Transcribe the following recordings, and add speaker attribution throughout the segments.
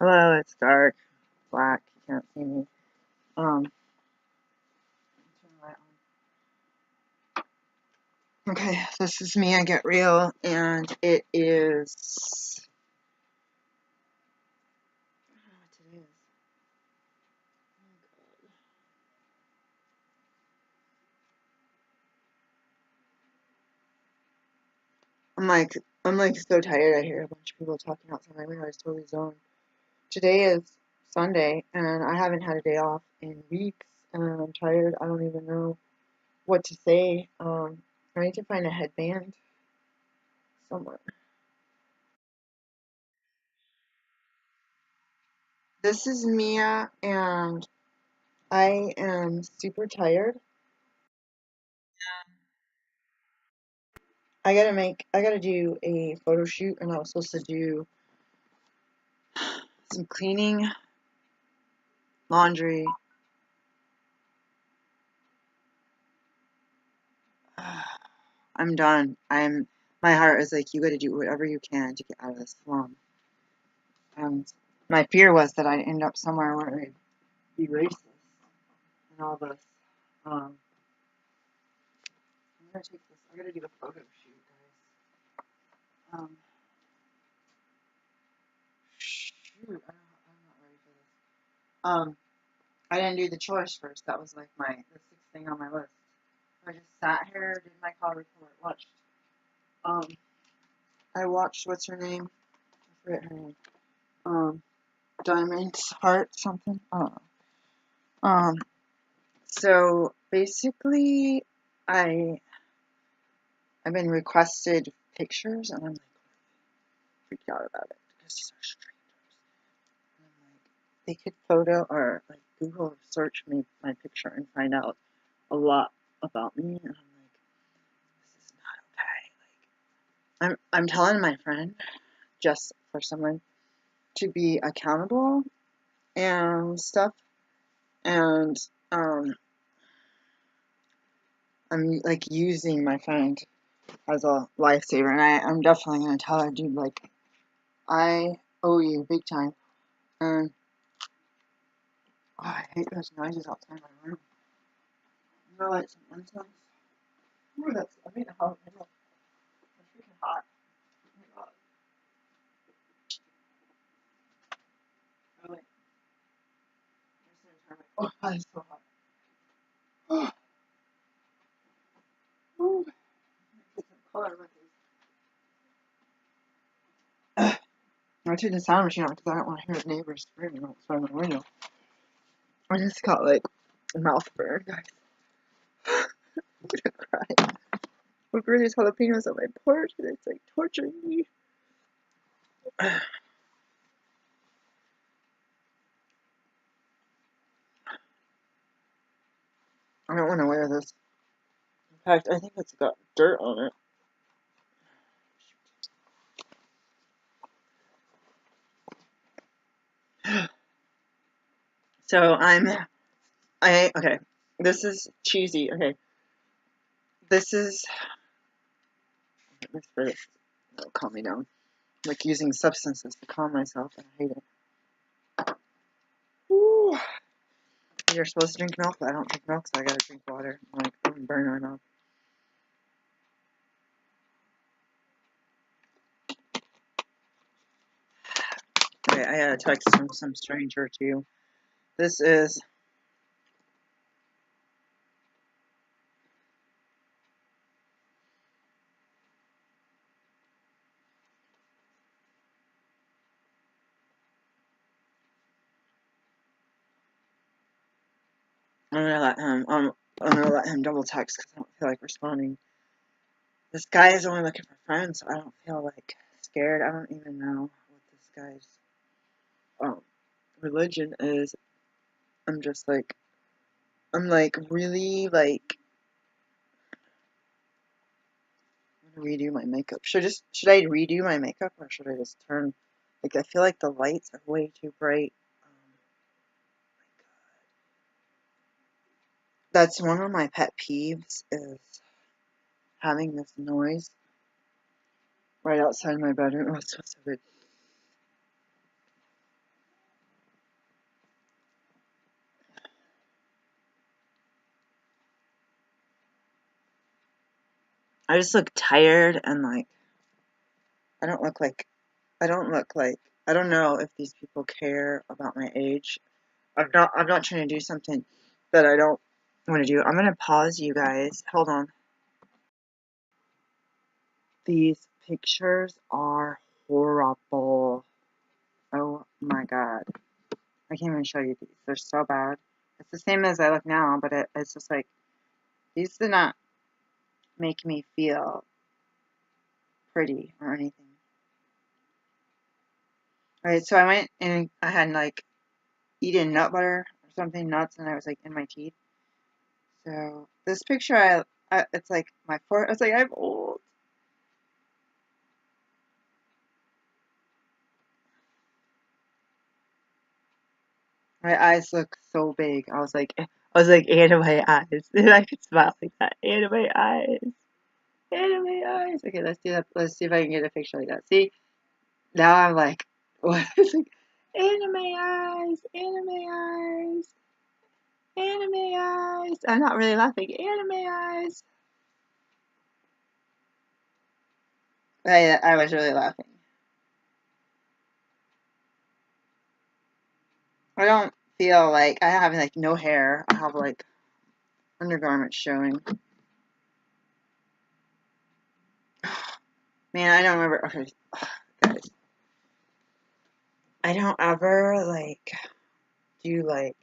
Speaker 1: Hello, it's dark, black, you can't see me. Um, turn the light on. Okay, this is me, I Get Real, and it is, I don't know what today is. Oh my god. I'm like so tired. I hear a bunch of people talking outside my window. I was totally zoned. Today is Sunday, and I haven't had a day off in weeks, and I'm tired. I don't even know what to say. I need to find a headband somewhere. This is Mia, and I am super tired. I gotta do a photo shoot, and I was supposed to do some cleaning, laundry. I'm done. My heart is like, you gotta do whatever you can to get out of this slum. And my fear was that I'd end up somewhere where I'd be racist and all this. I'm gonna take this, I gotta do a photo shoot, guys. Shoot, I'm not ready for this. I didn't do the chores first. That was like the sixth thing on my list. I just sat here, did my call report, watched. Um, I watched what's her name? I forget her name. Diamond's Heart something. I don't know. So basically, I I've been requested pictures, and I'm like freaked out about it because these are strangers. And I'm like, they could photo or like Google search me my picture and find out a lot about me, and I'm like, this is not okay. Like, I'm telling my friend just for someone to be accountable and stuff, and I'm like using my friend as a lifesaver, and I'm definitely gonna tell her, dude, like I owe you big time, and oh, I hate those noises outside my room. I'm gonna light some incense. Ooh, I made a hot meal. It's freaking hot. Oh my god. Really? Oh, God, it's so hot. Oh, ooh. Get some color with these. I turned the sound machine on because I don't want to hear the neighbors screaming outside my window. I just got like a mouth burn, guys. I'm gonna cry. We grew these jalapenos on my porch, and it's like torturing me. I don't want to wear this. In fact, I think it's got dirt on it. So okay. This is cheesy. Okay. This is, it'll calm me down. Like using substances to calm myself, and I hate it. Woo. You're supposed to drink milk, but I don't drink milk, so I gotta drink water. I'm like, burn my mouth. Okay, I got a text from some stranger too. This is I'm gonna let him double text because I don't feel like responding. This guy is only looking for friends, so I don't feel like scared. I don't even know what this guy's um religion is. I'm just like I'm like really like I'm gonna redo my makeup. Should I redo my makeup, or should I just turn, like, I feel like the lights are way too bright. That's one of my pet peeves is having this noise right outside my bedroom. Oh, it's so good. I just look tired and like I don't look like I don't know if these people care about my age. I'm not trying to do something that I don't want to do. I'm gonna pause you guys. Hold on. These pictures are horrible. Oh my god. I can't even show you these. They're so bad. It's the same as I look now, but it's just like these did not make me feel pretty or anything. Alright, so I went and I had like eaten nut butter or something, nuts, and I was like in my teeth. So this picture, it's like my forehead. It's like I'm old. My eyes look so big. I was like, Anna, my eyes. And I could smile like that. Anna, my eyes. Anna, my eyes. Okay, let's do that. Let's see if I can get a picture like that. See, now I'm like, what? It's like, Anna, my eyes. Anna, my eyes. Anna, my eyes. I'm not really laughing. Anna, my eyes. I was really laughing. I don't feel like I have like no hair. I have like undergarments showing. Man, I don't remember. Okay, guys, I don't ever like do like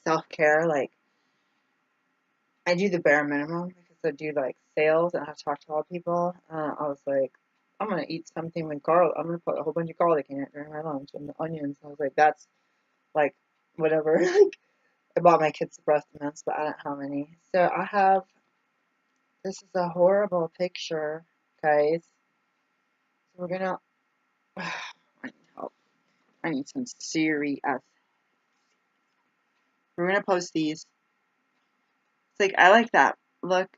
Speaker 1: self care. Like I do the bare minimum because I do like sales and I have to talk to a lot of people. I was like, I'm gonna eat something with garlic. I'm gonna put a whole bunch of garlic in it during my lunch and the onions. I was like, that's like whatever. Like I bought my kids breast mints, but I don't have any. So I have. This is a horrible picture, guys. So we're gonna. I need help. I need some serious. We're gonna post these. It's like I like that look.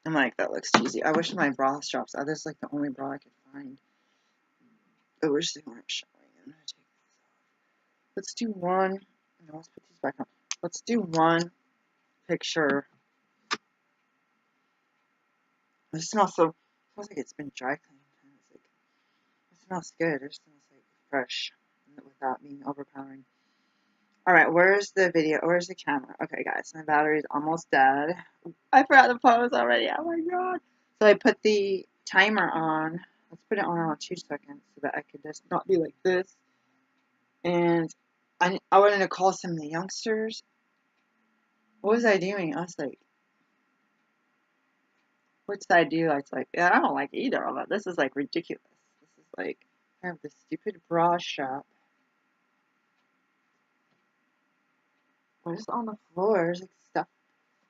Speaker 1: I'm like that looks cheesy. I wish my bra straps. This is like the only bra I could find. I wish they weren't showing. I'm gonna take these off. Let's do one. No, let's put these back on. Let's do one picture. It smells so. It smells like it's been dry cleaned. It's like, it smells good. It smells like fresh without being overpowering. Alright, where's the video? Where's the camera? Okay, guys, my battery's almost dead. I forgot the pose already. Oh my god. So I put the timer on. Let's put it on 2 seconds so that I could just not be like this. And I wanted to call some of the youngsters. What was I doing? I was like, what did I do? I was like, yeah, I don't like either of it. This is like ridiculous. This is like, I have this stupid bra shop. What is on the floor? There's like stuff.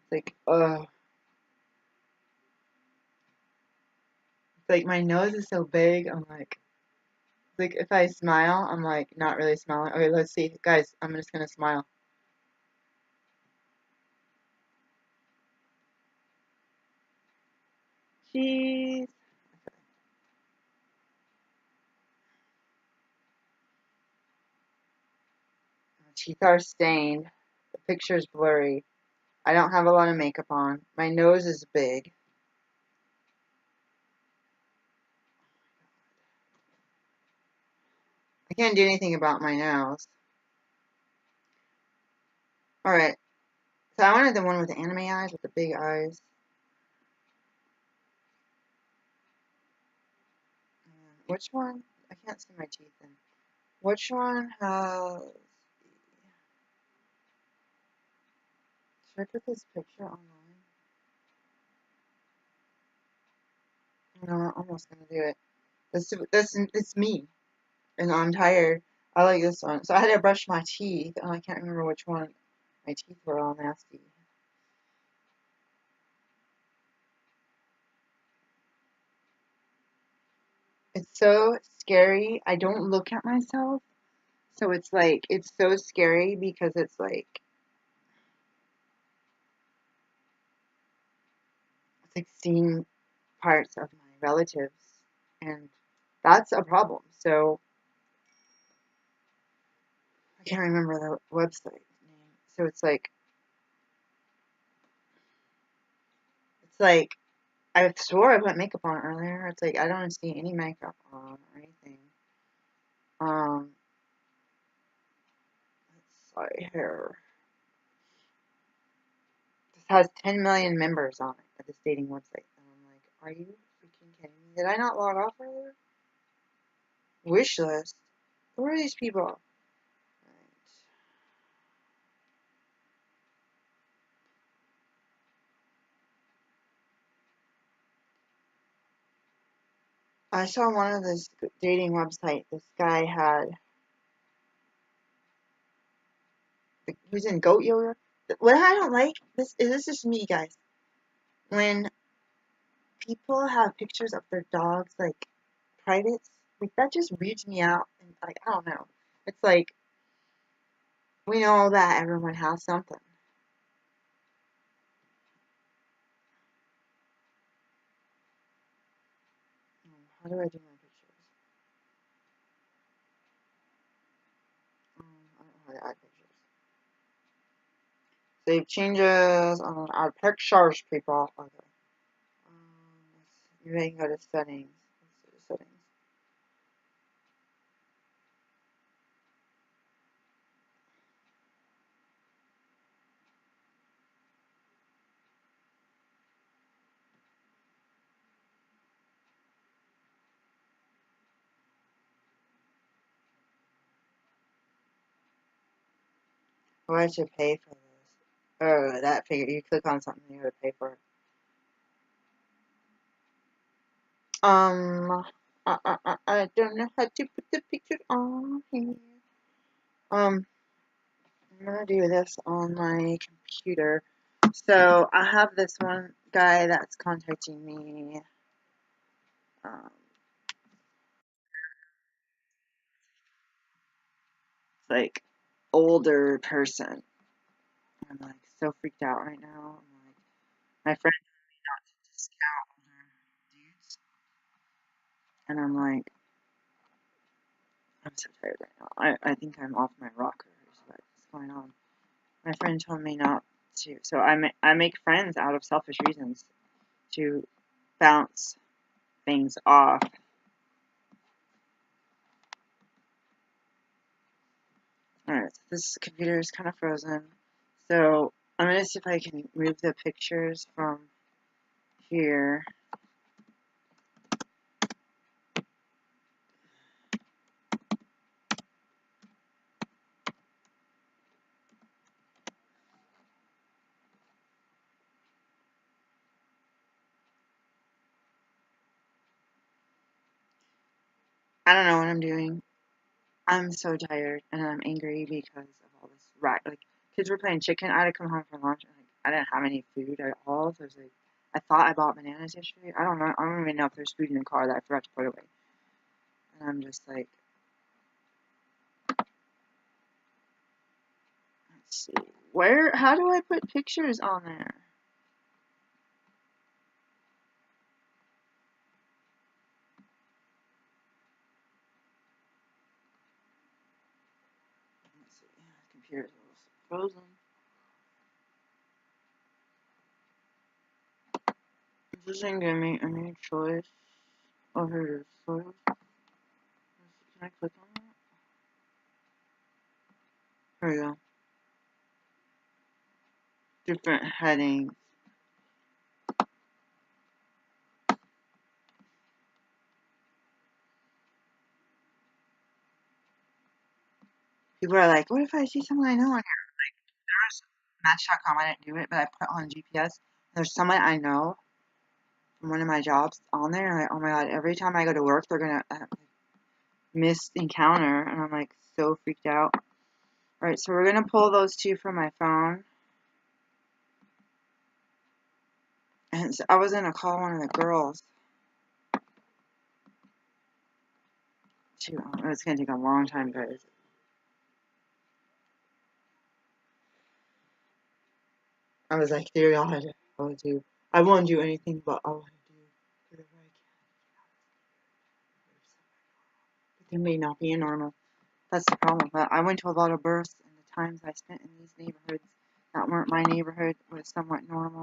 Speaker 1: It's like, ugh. Like my nose is so big. I'm like if I smile, I'm like not really smiling. Okay, let's see, guys. I'm just gonna smile. Cheese. My teeth are stained. The picture's blurry. I don't have a lot of makeup on. My nose is big. I can't do anything about my nose. Alright. So I wanted the one with the anime eyes, with the big eyes. Which one? I can't see my teeth in. Which one has... Should I put this picture online? No, I'm almost gonna do it. It's me. And I'm tired. I like this one. So I had to brush my teeth, and I can't remember which one. My teeth were all nasty. It's so scary. I don't look at myself. So it's like, it's so scary because it's like seeing parts of my relatives. And that's a problem. So I can't remember the website name. So it's like, like I swore I put makeup on earlier. It's like I don't see any makeup on or anything. Sorry, hair. This has 10 million members on it at this dating website. And I'm like, are you freaking kidding me? Did I not log off earlier? Wish list? Who are these people? Right. I saw one of this dating website. This guy had, who's in goat yoga. What I don't like, this is just me, guys. When people have pictures of their dogs, like privates, like that just weirds me out. And like, I don't know. It's like, we know that everyone has something. How do I do my pictures? I don't know how to add pictures. Save changes. Add pictures, people. Okay. Maybe I can go to settings. Let's go to settings. Oh, I should pay for this. Oh, that figure. You click on something, you gotta pay for it. Um, I don't know how to put the picture on here. I'm gonna do this on my computer. So I have this one guy that's contacting me. It's like older person. I'm like so freaked out right now. I'm like, my friend told me not to discount older dudes, and I'm like, I'm so tired right now. I think I'm off my rocker. What's going on? My friend told me not to. So I make friends out of selfish reasons to bounce things off. Alright, so this computer is kind of frozen. So I'm gonna see if I can move the pictures from here. I don't know what I'm doing. I'm so tired and I'm angry because of all this rat. Like kids were playing chicken. I had to come home for lunch and like I didn't have any food at all. So I was like, I thought I bought bananas yesterday. I don't know. I don't even know if there's food in the car that I forgot to put away. And I'm just like, let's see, where? How do I put pictures on there? Let's see. The computer's a little frozen. It doesn't give me any choice. Oh, here it is. Photos. Can I click on that? Here we go. Different headings. People are like, what if I see someone I know on here? Like, there's Match.com. I didn't do it, but I put on GPS. There's someone I know from one of my jobs on there. And I'm like, oh my god, every time I go to work, they're gonna miss encounter. And I'm like, so freaked out. Alright, so we're gonna pull those two from my phone. And so I was gonna call one of the girls. It's gonna take a long time, guys. I was like, dear God, I won't do anything, but I want to do whatever I can. But they may not be normal. That's the problem. But I went to a lot of births, and the times I spent in these neighborhoods that weren't my neighborhood was somewhat normal.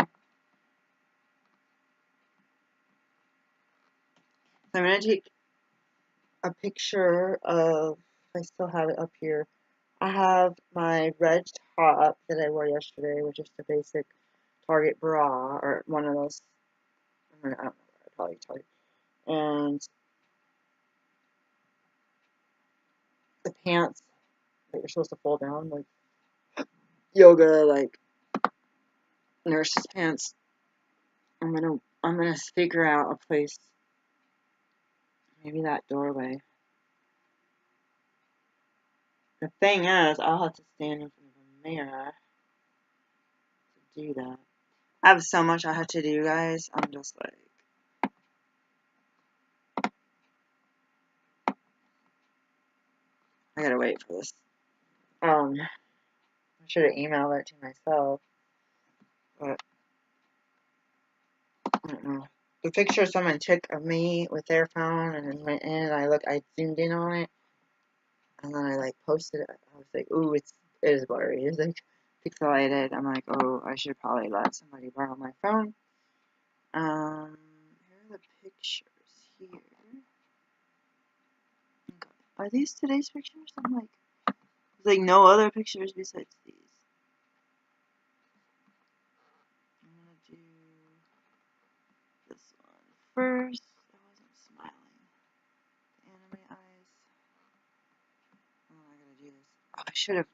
Speaker 1: I'm going to take a picture of, I still have it up here. I have my red top that I wore yesterday, which is the basic Target bra, or one of those, I don't know, probably Target. And the pants that you're supposed to fold down, like yoga, like nurse's pants. I'm gonna figure out a place, maybe that doorway. The thing is, I'll have to stand in front of a mirror to do that. I have so much I have to do, guys. I'm just like, I gotta wait for this. I should have emailed it to myself, but I don't know. The picture someone took of me with their phone, and then went in, and I zoomed in on it, and then I like posted it. I was like, ooh, it is blurry. It's like pixelated. I'm like, oh, I should probably let somebody borrow my phone. Here are the pictures here. Okay. Are these today's pictures? I'm like, there's like no other pictures besides these. I'm gonna do this one first. I wasn't smiling. Anime eyes. Oh, I gotta do this. Oh, I should have.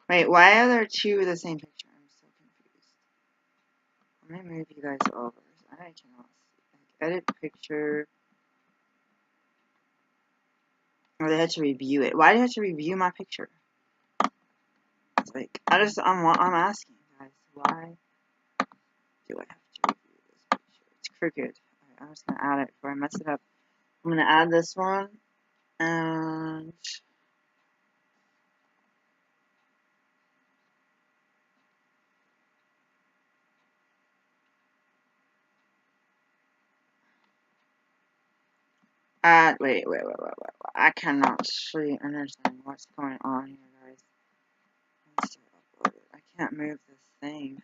Speaker 1: Wait, why are there two of the same picture? I'm so confused. Let me move you guys over. I cannot see. Like, edit picture. Or they had to review it. Why do you have to review my picture? It's like, I'm asking you guys, why do I have to review this picture? It's crooked. Right, I'm just gonna add it before I mess it up. I'm gonna add this one, and wait. I cannot really understand what's going on here, guys. Let's start uploading. I can't move this thing.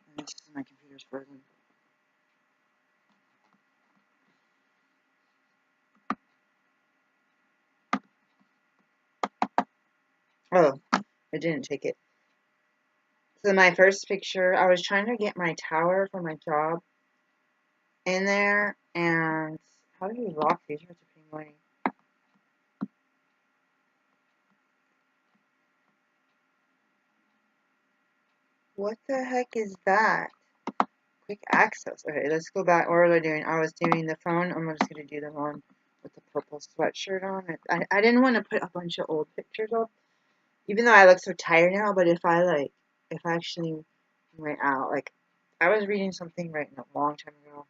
Speaker 1: Maybe it's because my computer's frozen. Oh, I didn't take it. So my first picture, I was trying to get my tower for my job in there, and how do you lock these? You have to pay money. What the heck is that? Quick access. Okay, let's go back. What was I doing? I was doing the phone. I'm just gonna do the one with the purple sweatshirt on. I didn't want to put a bunch of old pictures up, even though I look so tired now. But if I actually went out, like I was reading something right a long time ago.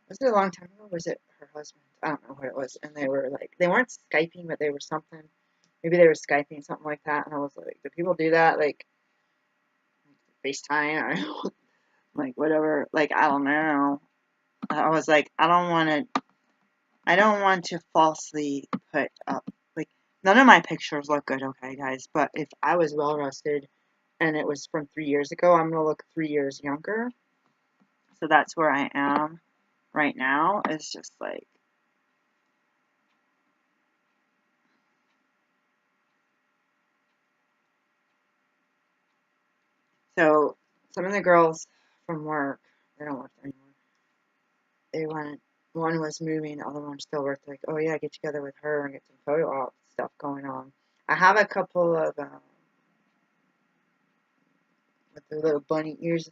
Speaker 1: Was it a long time ago? Or was it her husband? I don't know what it was. And they were like, they weren't Skyping, but they were something. Maybe they were Skyping, something like that. And I was like, do people do that? Like FaceTime or like whatever? Like, I don't know. I was like, I don't want to falsely put up, like, none of my pictures look good, okay, guys? But if I was well rested and it was from 3 years ago, I'm going to look 3 years younger. So that's where I am right now. It's just like, so some of the girls from work, they don't work there anymore. They went, one was moving, the other one still worked. Like, oh yeah, get together with her and get some photo op stuff going on. I have a couple of with the little bunny ears.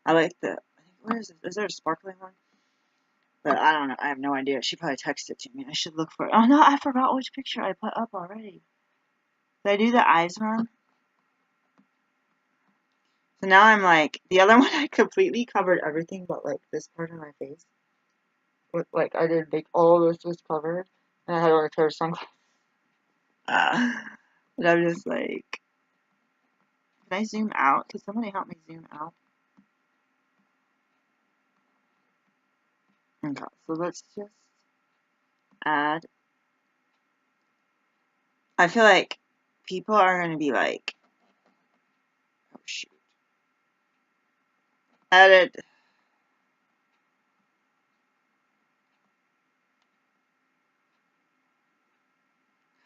Speaker 1: I like the. I think, what is it? Is there a sparkling one? But I don't know. I have no idea. She probably texted it to me. I should look for it. Oh no, I forgot which picture I put up already. Did I do the eyes one? So now I'm like, the other one I completely covered everything but like this part of my face. With, like, I did like all this was covered. And I had on a pair of sunglasses. And I'm just like, can I zoom out? Can somebody help me zoom out? Okay, so let's just add I feel like people are going to be like, oh shoot, edit.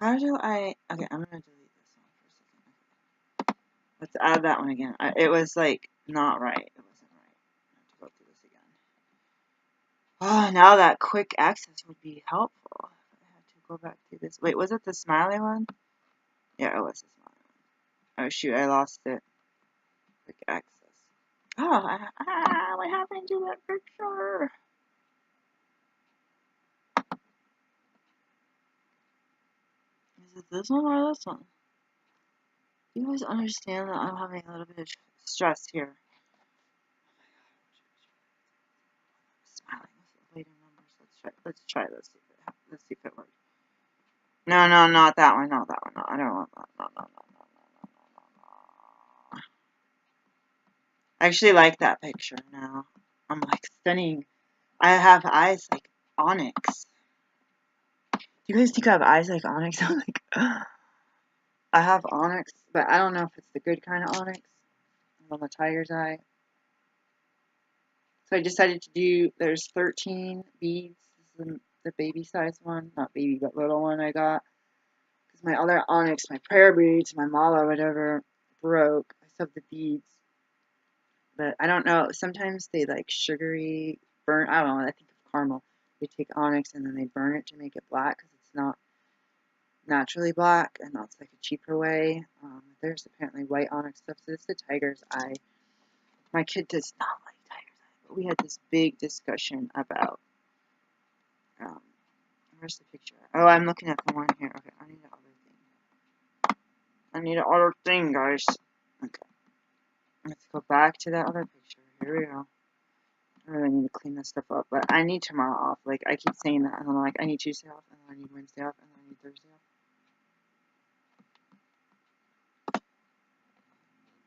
Speaker 1: How do I, okay, I'm going to delete this one for a second. Let's add that one again. It was like not right. It wasn't right. I have to go through this again. Oh, now that quick access would be helpful. I have to go back through this. Wait, was it the smiley one? Yeah, it was the smiley one. Oh shoot, I lost it. Quick access. Oh, what happened to that picture? Is it this one or this one? You guys understand that I'm having a little bit of stress here. Smiling with later numbers. Let's try this. Let's see if it works. No, not that one. Not that one. No, I don't want that. No. I actually like that picture now. I'm like stunning. I have eyes like onyx. Do you guys think I have eyes like onyx? I'm like, I have onyx, but I don't know if it's the good kind of onyx. I'm on the tiger's eye. So I decided to do, there's 13 beads. This is the baby size one. Not baby, but little one I got. Because my other onyx, my prayer beads, my mala, whatever, broke. I still have the beads. But I don't know. Sometimes they like sugary burn. I don't know. I think of caramel. They take onyx and then they burn it to make it black because it's not naturally black, and that's like a cheaper way. There's apparently white onyx stuff. So this is the tiger's eye. My kid does not like tiger's eye, but we had this big discussion about. Where's the picture? Oh, I'm looking at the one here. Okay, I need the other thing. I need the other thing, guys. Okay, let's go back to that other picture. Here we go. I really need to clean this stuff up, but I need tomorrow off. Like, I keep saying that, and then I'm like, I need Tuesday off, and then I need Wednesday off, and then I need Thursday off.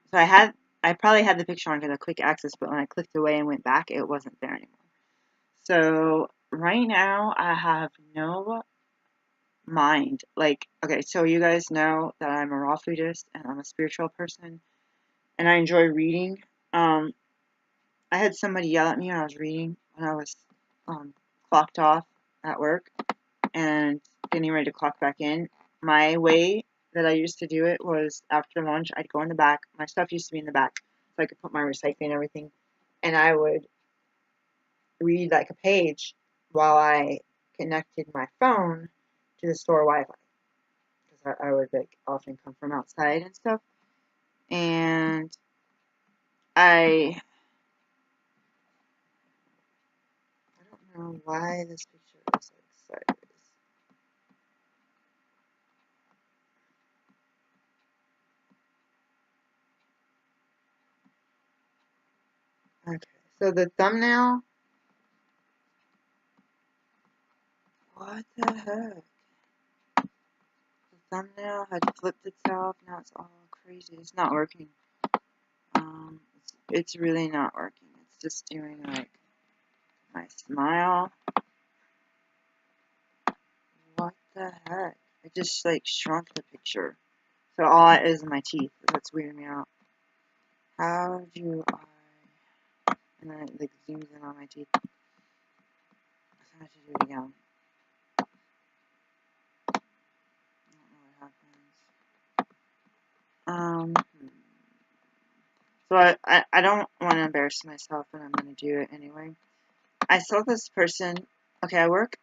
Speaker 1: So I probably had the picture on because of quick access, but when I clicked away and went back, it wasn't there anymore. So right now, I have no mind. Like, okay, so you guys know that I'm a raw foodist and I'm a spiritual person, and I enjoy reading. I had somebody yell at me when I was reading when I was clocked off at work and getting ready to clock back in. My way that I used to do it was after lunch, I'd go in the back. My stuff used to be in the back, so I could put my recycling and everything, and I would read like a page while I connected my phone to the store Wi-Fi, because I would like often come from outside and stuff, and I don't know why this picture is like sideways. Okay, so the thumbnail. What the heck? The thumbnail had flipped itself. Now it's all crazy. It's not working. It's really not working. It's just doing like my smile. What the heck? It just like shrunk the picture. So all it is my teeth. That's weirding me out. How do I? And then it like zooms in on my teeth. I have to do it again. I don't know what happens. So I don't want to embarrass myself, but I'm going to do it anyway. I saw this person. Okay, I work.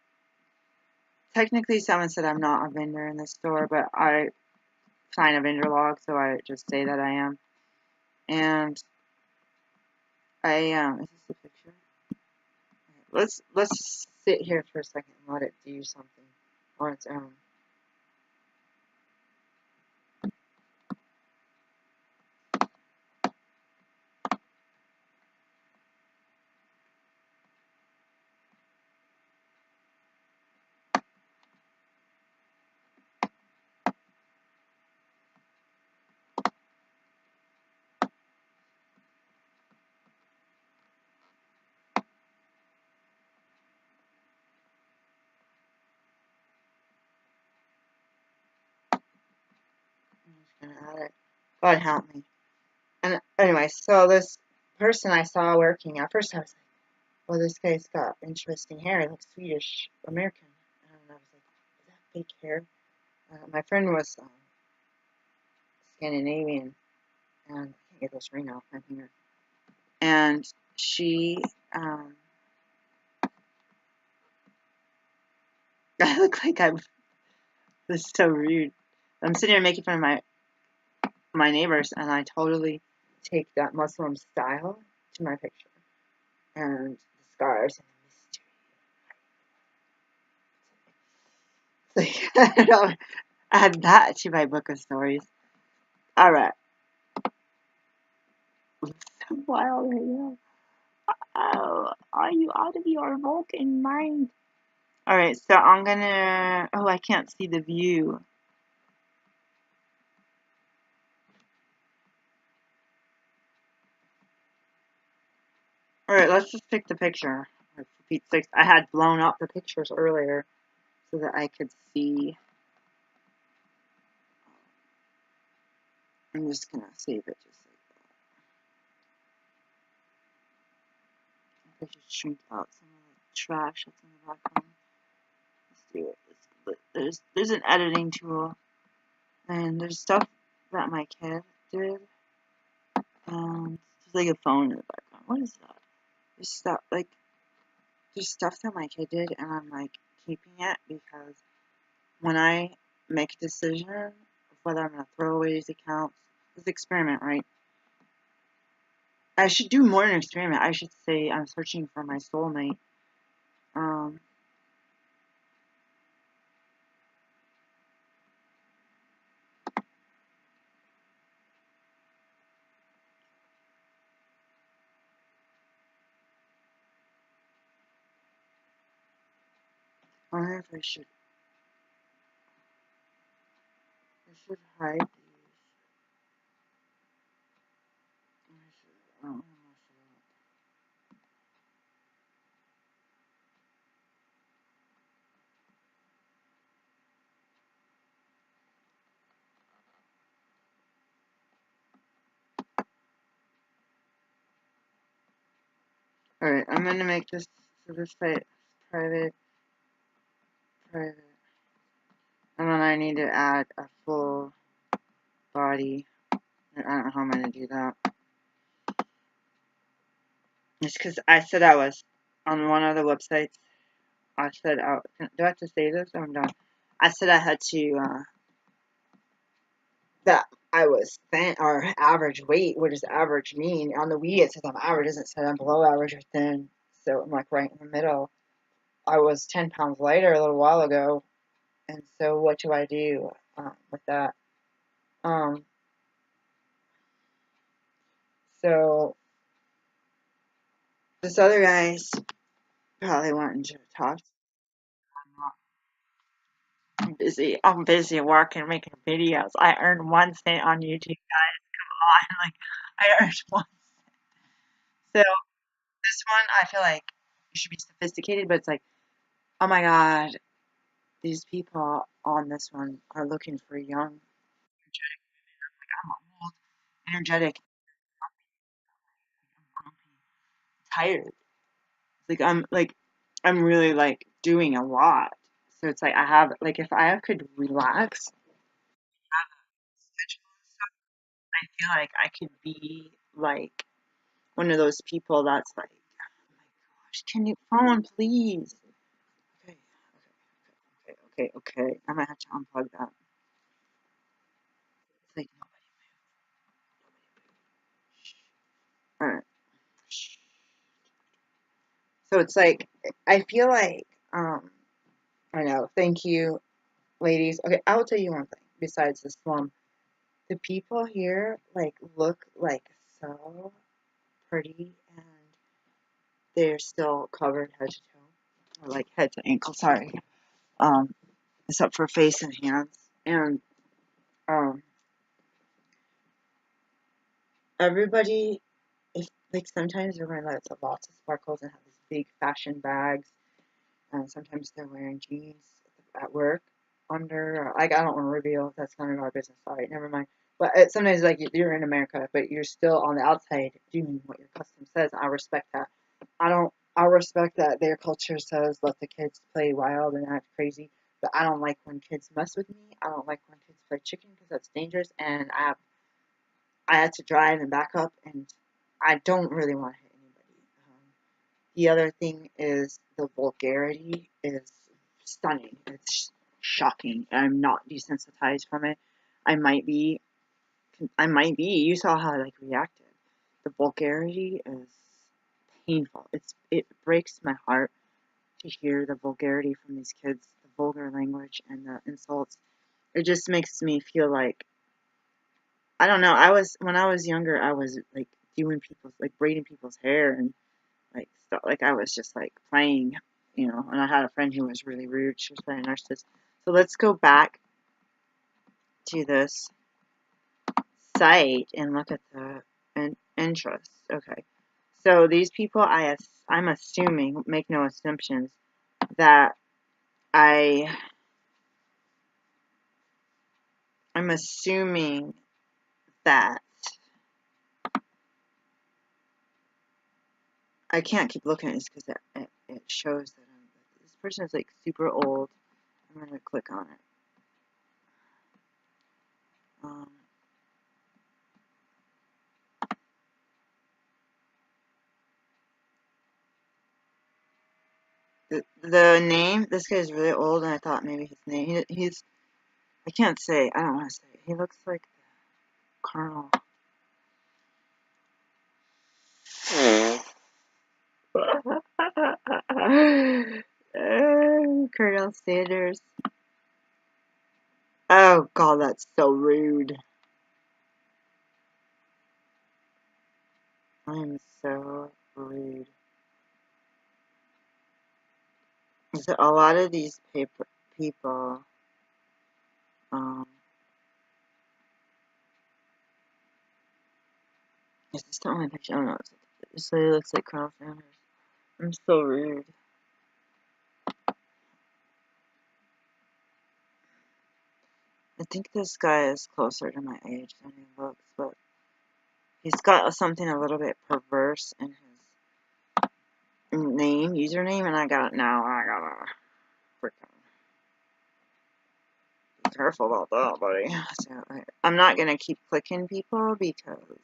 Speaker 1: Technically, someone said I'm not a vendor in this store, but I sign a vendor log, so I just say that I am. And is this the picture? Okay, let's sit here for a second and let it do something on its own. I'm just gonna add it. God help me. And anyway, so this person I saw working, at first I was like, well, this guy's got interesting hair. He looks Swedish American. And I was like, is that fake hair? My friend was Scandinavian, and I can't get this ring off my finger. And she, I look like I'm, this is so rude. I'm sitting here making fun of my neighbors, and I totally take that Muslim style to my picture. And the scars and the mystery. Like, I don't know, add that to my book of stories. Alright. So wild right now. Oh, are you out of your Vulcan mind? Alright, so I'm gonna, oh, I can't see the view. Alright, let's just pick the picture. For Pete's sake, I had blown up the pictures earlier so that I could see. I'm just gonna save it just like that. I should shrink out some of the trash that's in the background. Let's do it. There's an editing tool, and there's stuff that my kid did. There's like a phone in the background. What is that? There's stuff that my kid did, and I'm like keeping it because when I make a decision of whether I'm gonna throw away these accounts, this experiment, right? I should do more than an experiment. I should say I'm searching for my soulmate. I wonder if I should hide these. I don't know. Alright, I'm gonna make this so this site private, private. And then I need to add a full body. I don't know how I'm gonna do that. It's because I said I was on one of the websites. I said, do I have to say this? I'm done. I said I had to, that I was thin, or average weight. What does average mean? On the Wii, it says I'm average. It doesn't say I'm below average or thin. So I'm like right in the middle. I was 10 pounds lighter a little while ago. And so what do I do with that? So this other guy's probably wanting to talk. I'm busy working, making videos. I earned 1 cent on YouTube, guys. Come on, like I earned 1 cent. So this one, I feel like you should be sophisticated, but it's like, oh my god, these people on this one are looking for young, energetic women. I'm like, I'm old, energetic, I'm tired. Like I'm really like doing a lot. So it's like I have like if I could relax, have a schedule and stuff, I feel like I could be like one of those people that's like, oh my gosh, can you phone please? Okay, okay. I might have to unplug that. It's like nobody move. Alright. So it's like I feel like I know, thank you, ladies. Okay, I will tell you one thing besides the slum. The people here like look like so pretty and they're still covered head to toe. Or like head to ankle, sorry. Um, except for face and hands. And um everybody if like sometimes they're wearing lots of sparkles and have these big fashion bags and sometimes they're wearing jeans at work. under, like, I don't want to reveal, that's none of our business, sorry, never mind. But sometimes, like, you're in America, but you're still on the outside doing what your custom says. I respect that. I respect that their culture says let the kids play wild and act crazy, but I don't like when kids mess with me. I don't like when kids play chicken because that's dangerous, and I had to drive and back up, and I don't really want to hit anybody. The other thing is the vulgarity is stunning. It's shocking. I'm not desensitized from it. I might be. I might be. You saw how I like reacted. The vulgarity is painful. It breaks my heart to hear the vulgarity from these kids, the vulgar language and the insults. It just makes me feel like I don't know. When I was younger, I was like doing people's like braiding people's hair and like stuff. Like I was just like playing, you know. And I had a friend who was really rude. She was playing a narcissist. So let's go back to this site and look at the interest. Okay. So these people, I'm assuming, make no assumptions, that I I'm assuming that I can't keep looking at this because it shows that this person is like super old. I'm gonna click on it. Um, the name, this guy is really old, and I thought maybe his name. He's I can't say. I don't want to say. He looks like Colonel. Colonel Sanders. Oh God, that's so rude. I'm so rude. So a lot of these people, um, is this the only picture? I don't know. So he looks like Colonel Sanders. I'm so rude. I think this guy is closer to my age than he looks, but he's got something a little bit perverse in his username, and I gotta freaking be careful about that, buddy. So I'm not gonna keep clicking people because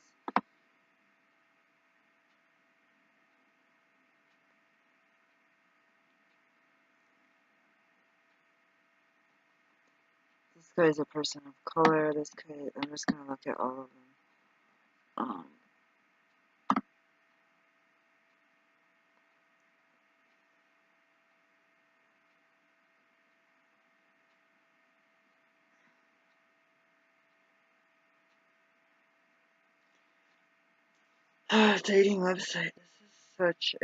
Speaker 1: this guy's a person of color. This guy, I'm just gonna look at all of them. Dating website. This is such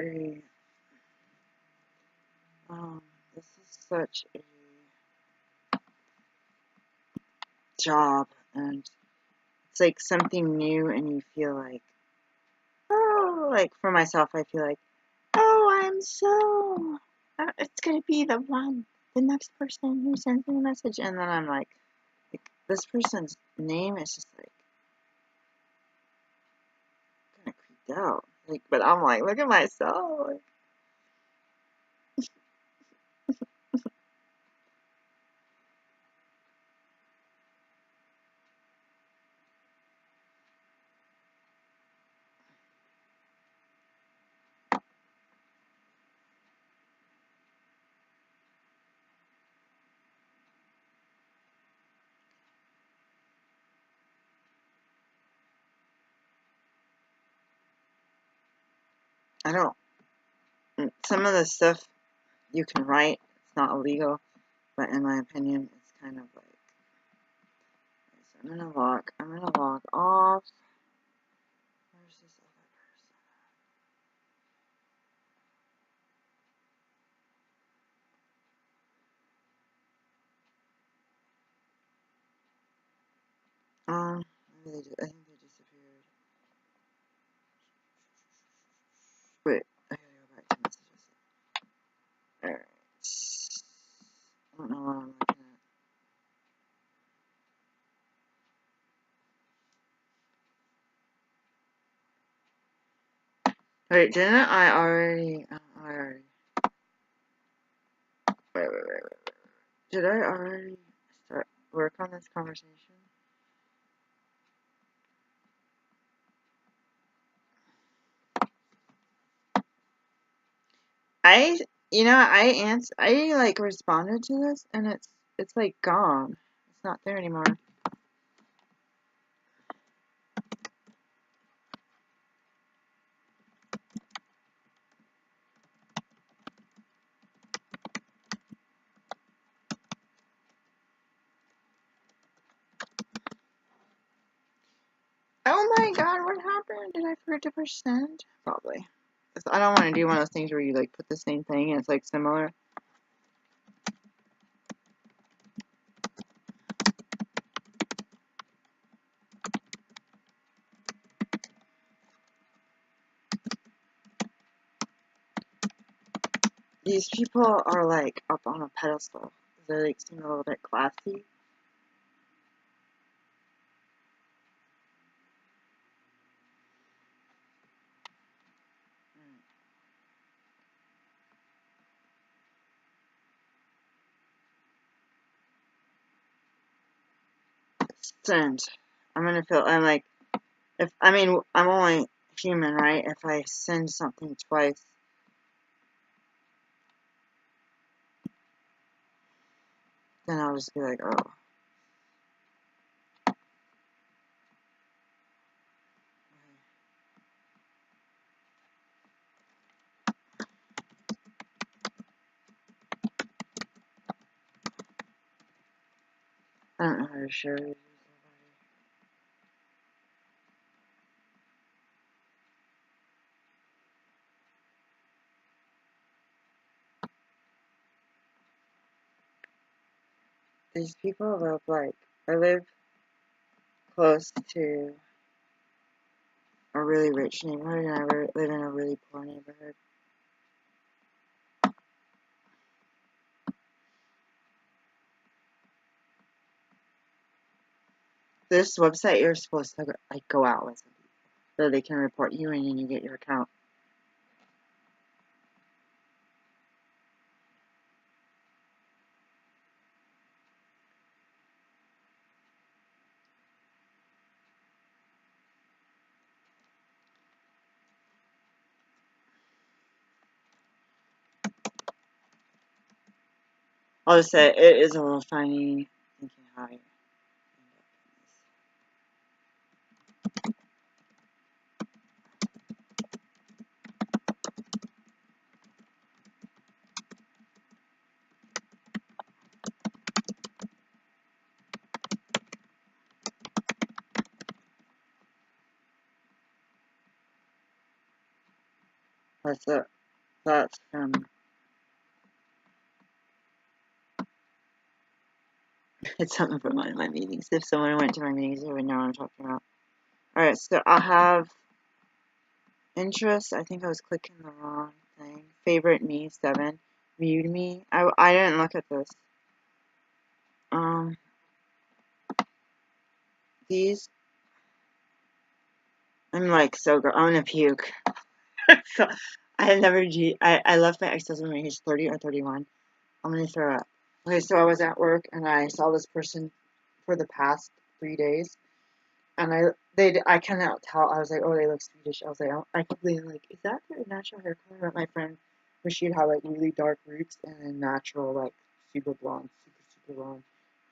Speaker 1: a job, and it's like something new, and you feel like, oh, like for myself, I feel like, oh, it's gonna be the next person who sends me a message, and then I'm like this person's name is just like kind of creeped out, like, but I'm like, look at myself, like, I don't. Some of the stuff you can write, it's not illegal, but in my opinion, it's kind of like. So I'm gonna log off. Where's this other person? I think they disappeared. Wait, I gotta go back to messages. Alright. I don't know what I'm looking at. Wait, didn't I already? Wait. Did I already start work on this conversation? I, I like responded to this, and it's like gone. It's not there anymore. Oh my god, what happened? Did I forget to push send? Probably. 'Cause I don't want to do one of those things where you like put the same thing and it's like similar. These people are like up on a pedestal. They like seem a little bit classy. Send. I'm like, I'm only human, right? If I send something twice, then I'll just be like, oh. I don't know how to share it with somebody. These people live like, I live close to a really rich neighborhood and I live in a really poor neighborhood. This website, you're supposed to like go out with some people so they can report you and then you get your account. I'll just say it is a little funny thinking how I end up in this. That's it's something from one of my meetings. If someone went to my meetings, they would know what I'm talking about. Alright, so I'll have interests. I think I was clicking the wrong thing. Favorite me, 7. Viewed me. I didn't look at this. These. I'm like so I'm gonna puke. So I had never I left my ex-husband when he was 30 or 31. I'm gonna throw up. Okay, so I was at work and I saw this person for the past 3 days, and I cannot tell. I was like, oh, they look Swedish. I was like, I kept being like, is that their natural hair color? But my friend, where she'd have like really dark roots and then natural like super blonde, super blonde.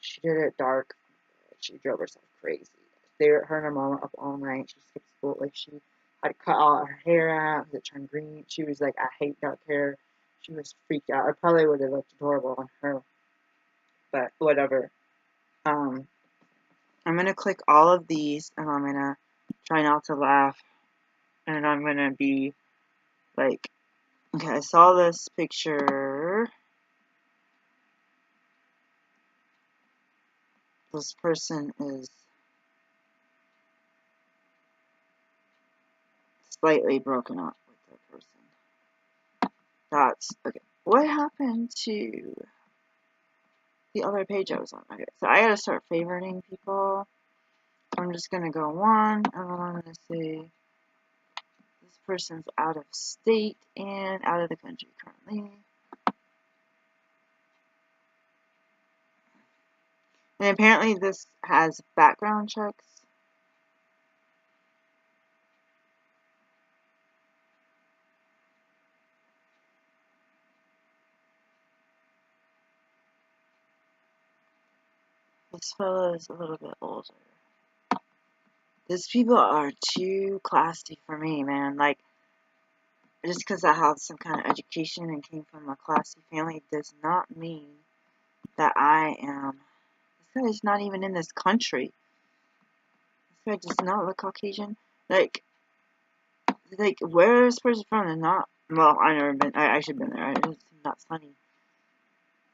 Speaker 1: She did it dark. She drove herself crazy. Her and her mom were up all night. She skipped school. Like she had cut all her hair out. It turned green. She was like, I hate dark hair. She was freaked out. I probably would have looked adorable on her, but whatever. I'm gonna click all of these, and I'm gonna try not to laugh, and I'm gonna be like, okay, I saw this picture. This person is slightly broken up with their person. That's okay. What happened to the other page I was on? Okay, so I gotta start favoriting people. I'm just gonna go 1, and then I'm gonna say this person's out of state and out of the country currently. And apparently this has background checks. This fellow is a little bit older. These people are too classy for me, man. Like, just because I have some kind of education and came from a classy family does not mean that I am. This guy is not even in this country. This guy does not look Caucasian. Like where is this person from? They're not. Well, I've never been. I actually been there. It's not funny.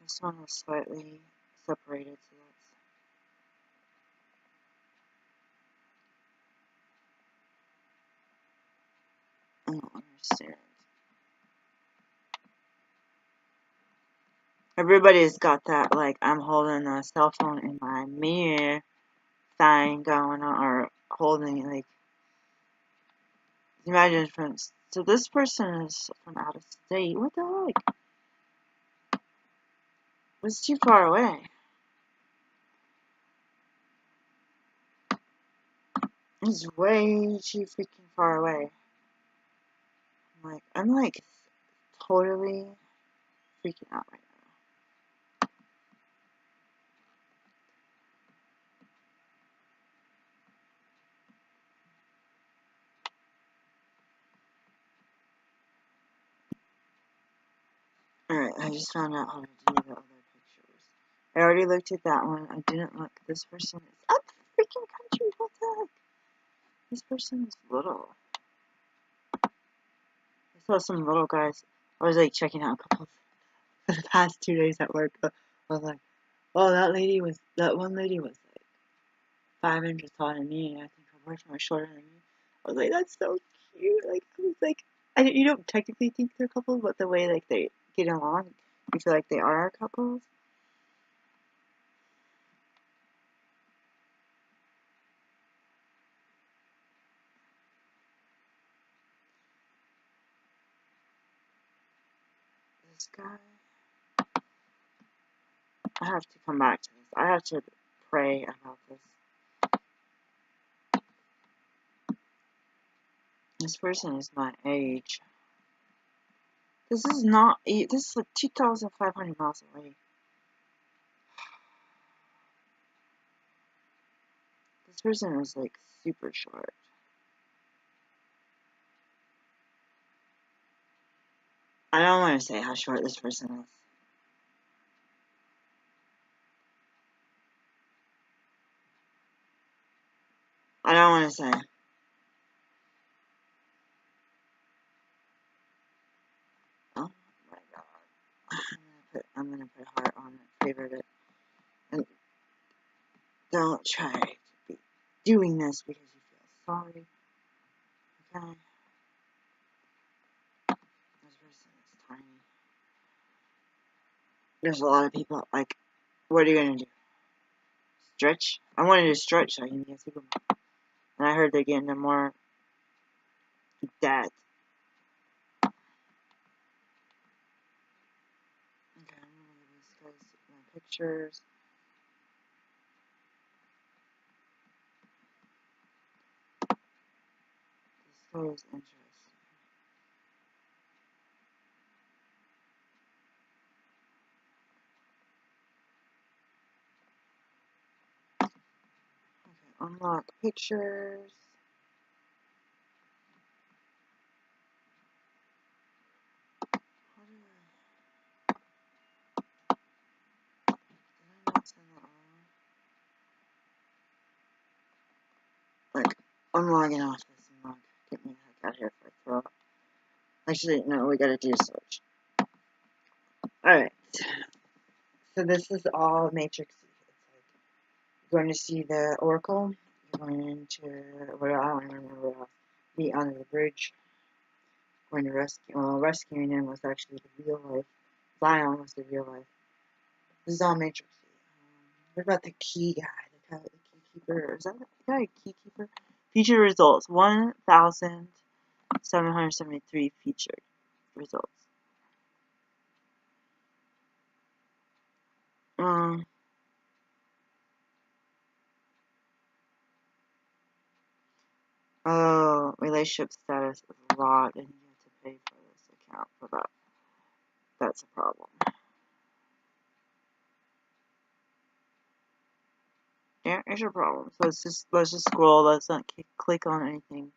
Speaker 1: This one is slightly separated, so that's. I don't understand. Everybody's got that, like, I'm holding a cell phone in my mirror thing going on, or holding, like, imagine from, so this person is from out of state. What the heck? It's too far away. It's way too freaking far away. I'm like totally freaking out right now. Alright, I just found out how to do the other pictures. I already looked at that one. I didn't look. This person is up the freaking country. What the heck? This person is little. I saw some little guys. I was like checking out couples for the past 2 days at work. I was like, oh, that one lady was like 5 inches taller than me, and I think her boyfriend was shorter than me. I was like, that's so cute. Like, I was like, you don't technically think they're couples, but the way like they get along, you feel like they are couples. This guy, I have to come back to this. I have to pray about this. This person is my age. This is not. This is like 2,500 miles away. This person is like super short. I don't want to say how short this person is. I don't want to say. Oh my god. I'm gonna put a heart on it, favorite it. And don't try to be doing this because you feel sorry. Okay? This person is tiny. There's a lot of people, like, what are you gonna do? Stretch? I wanted to stretch so I can get Superman. And I heard they're getting them more dead. Okay, I'm gonna give these guys my pictures. This guy is interesting. Okay, unlock pictures. Like, I'm logging off this and log. Get me the heck out of here for a throw. Actually, no, we gotta do a search. Alright. So this is all matrixy. It's like, you're going to see the Oracle. You're going to, well, I don't remember what else. Be under the bridge. Going to rescue, well, rescuing him was actually the real life. Zion was the real life. This is all matrixy. What about the key guy? The key keeper. Is that the guy a key keeper? Future results. 1,000 773 featured results. Oh, relationship status is a lot, and you have to pay for this account for that. That's a problem. Yeah, it's a problem. So let's just scroll. Let's not click on anything.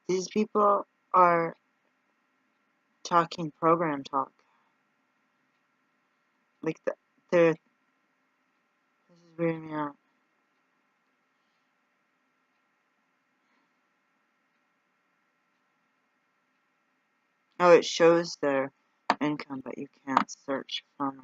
Speaker 1: These people are talking program talk. Like they're. This is weirding me out. Oh, it shows their income, but you can't search from it.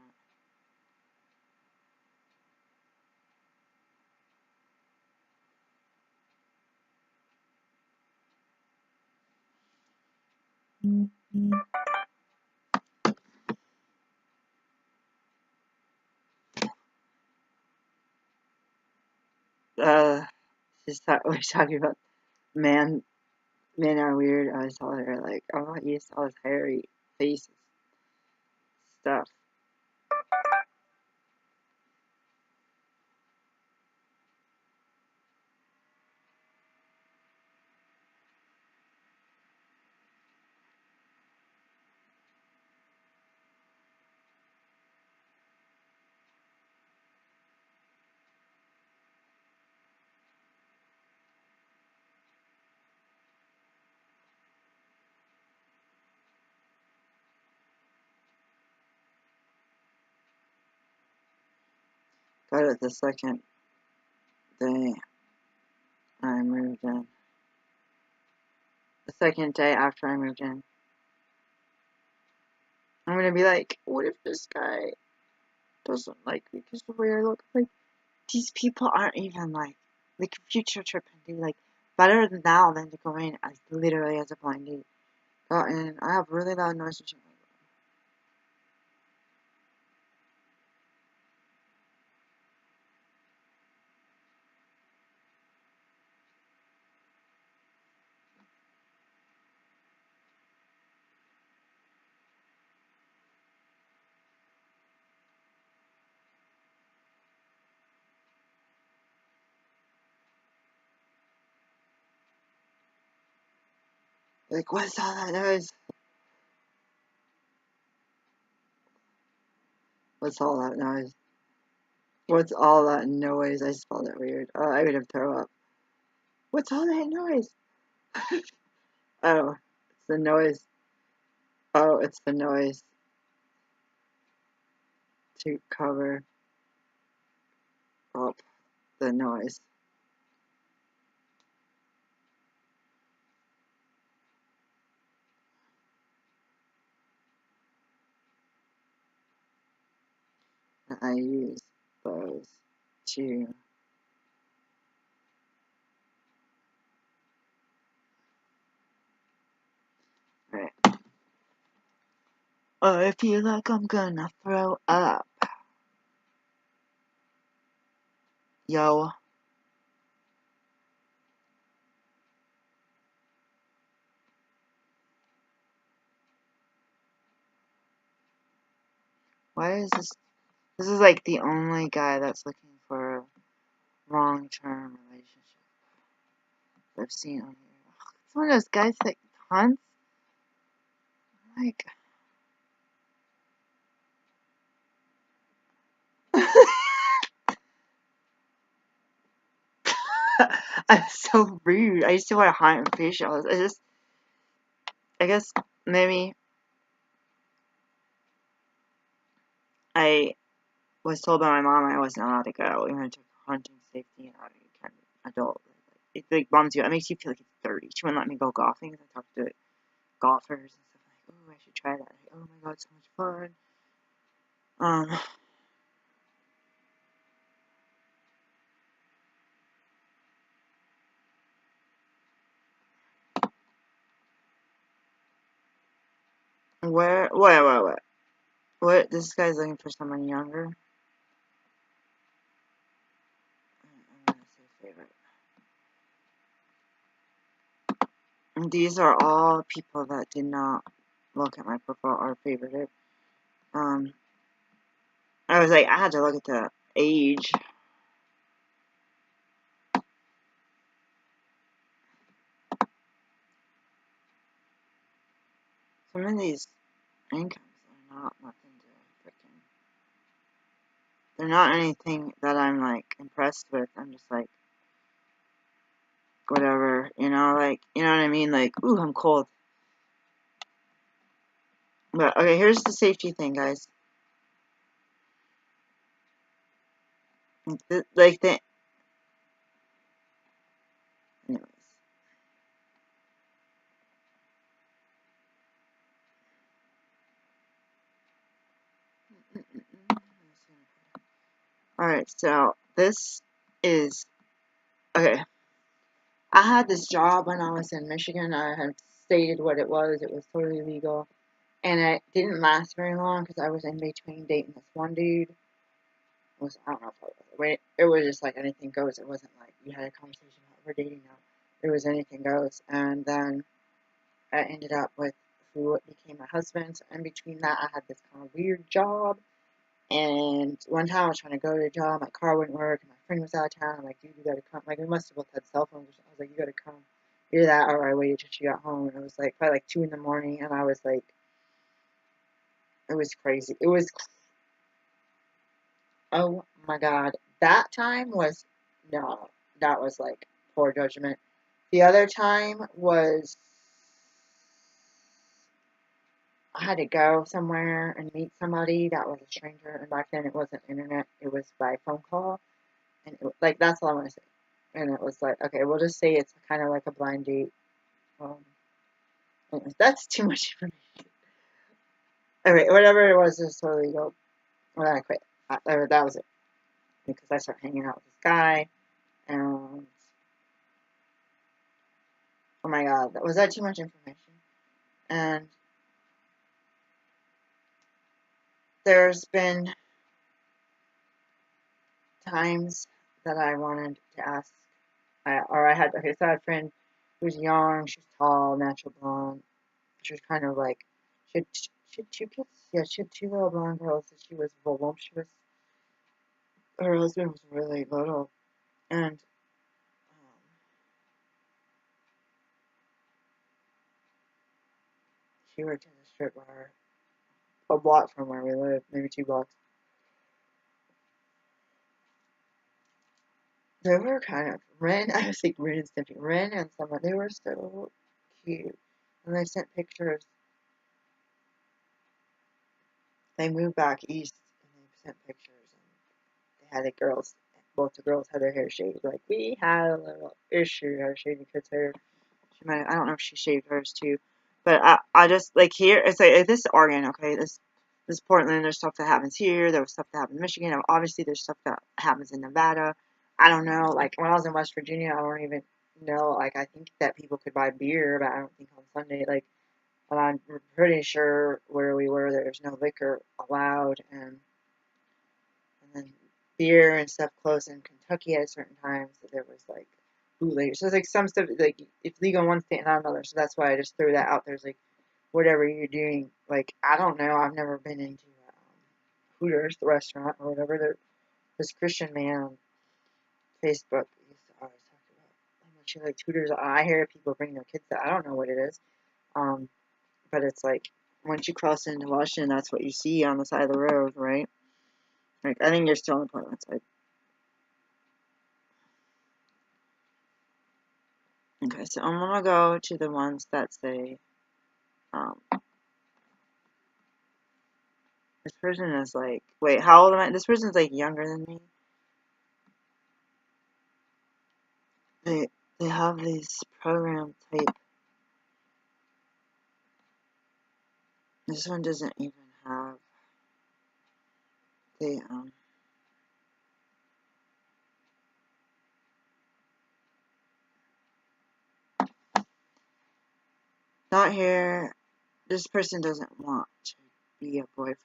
Speaker 1: We're talking about men are weird. I saw her like, oh, you saw his hairy face stuff. Got it the second day I moved in. The second day after I moved in. I'm gonna be like, what if this guy doesn't like me because the way I look? Like, these people aren't even like future trip and do like better than now than to go in as literally as a blind date. Go in, I have really loud noise. Like, what's all that noise? What's all that noise? What's all that noise? I spelled it weird. Oh, I would have throw up. What's all that noise? Oh, it's the noise. Oh, it's the noise to cover up the noise. I use those to right. Oh, I feel like I'm gonna throw up. Yo. Why is this? This is like the only guy that's looking for a long-term relationship I've seen on here. It's one of those guys that hunts. Like, I'm so rude. I used to want to hunt and fish. I guess maybe I was told by my mom I wasn't allowed to go. We went to hunting safety and how to be kind of adult. It like bums you. It makes you feel like it's dirty. She wouldn't let me go golfing. I talked to golfers and stuff like, oh, I should try that. Like, oh my god, so much fun. Where? What? This guy's looking for someone younger. And these are all people that did not look at my profile or favorite it. I was like, I had to look at the age. Some of these incomes are not nothing to freaking. They're not anything that I'm like impressed with. I'm just like, whatever, you know, like, you know what I mean? Like, ooh, I'm cold. But okay, here's the safety thing, guys. Like the, anyways. All right, so this is okay. I had this job when I was in Michigan. I had stated what it was. It was totally legal, and it didn't last very long because I was in between dating this one dude. I don't know if it was just like anything goes. It wasn't like you had a conversation about we're dating now. It was anything goes, and then I ended up with who became my husband. So in between that, I had this kind of weird job. And one time I was trying to go to the job, my car wouldn't work, and my friend was out of town. I'm like, dude, you gotta come. Like, we must have both had cell phones. I was like, you gotta come. Either that or I waited till she got home. And it was like probably like 2 in the morning, and I was like, it was crazy. It was, oh my God. That time was, no, that was like poor judgment. The other time was I had to go somewhere and meet somebody that was a stranger, and back then it wasn't internet, it was by phone call, and like that's all I want to say. And it was like, okay, we'll just say it's kind of like a blind date. Um, anyways, that's too much information. Alright, whatever it was totally legal. When I quit, that was it because I started hanging out with this guy, and oh my God, was that too much information? And there's been times that I wanted to ask I had okay, so I had a friend who was young, she was tall, natural blonde. She was kind of like she had 2 kids. Yeah, she had 2 little blonde girls, and she was voluptuous. Her husband was really little, and she worked in a strip bar a block from where we live, maybe 2 blocks. They were kind of Ren. I was like Ren and Stimpy. Ren and someone. They were so cute, and they sent pictures. They moved back east, and they sent pictures, and they had the girls. Both the girls had their hair shaved. Like we had a little issue. Her shaving kids' hair. She might. I don't know if she shaved hers too, but I just like here. It's like this is Oregon, okay. This Portland. There's stuff that happens here. There was stuff that happens in Michigan. And obviously, there's stuff that happens in Nevada. I don't know. Like when I was in West Virginia, I don't even know. Like I think that people could buy beer, but I don't think on Sunday. Like, but I'm pretty sure where we were, there's no liquor allowed, and then beer and stuff closed in Kentucky at certain times. So there was like bootleggers. So it's like some stuff like it's legal in one state and not another. So that's why I just threw that out there. It's like whatever you're doing. Like I don't know. I've never been into Hooters, the restaurant or whatever. This Christian man on Facebook used to always talk about how much he liked Hooters. I hear people bring their kids there. I don't know what it is. Um, but it's like once you cross into Washington, that's what you see on the side of the road, right? Like I think you're still on the Portland side. Okay, so I'm gonna go to the ones that say, um, this person is like, wait, how old am I? This person's like younger than me. They they have these program type. This one doesn't even have the not here. This person doesn't want to be a boyfriend.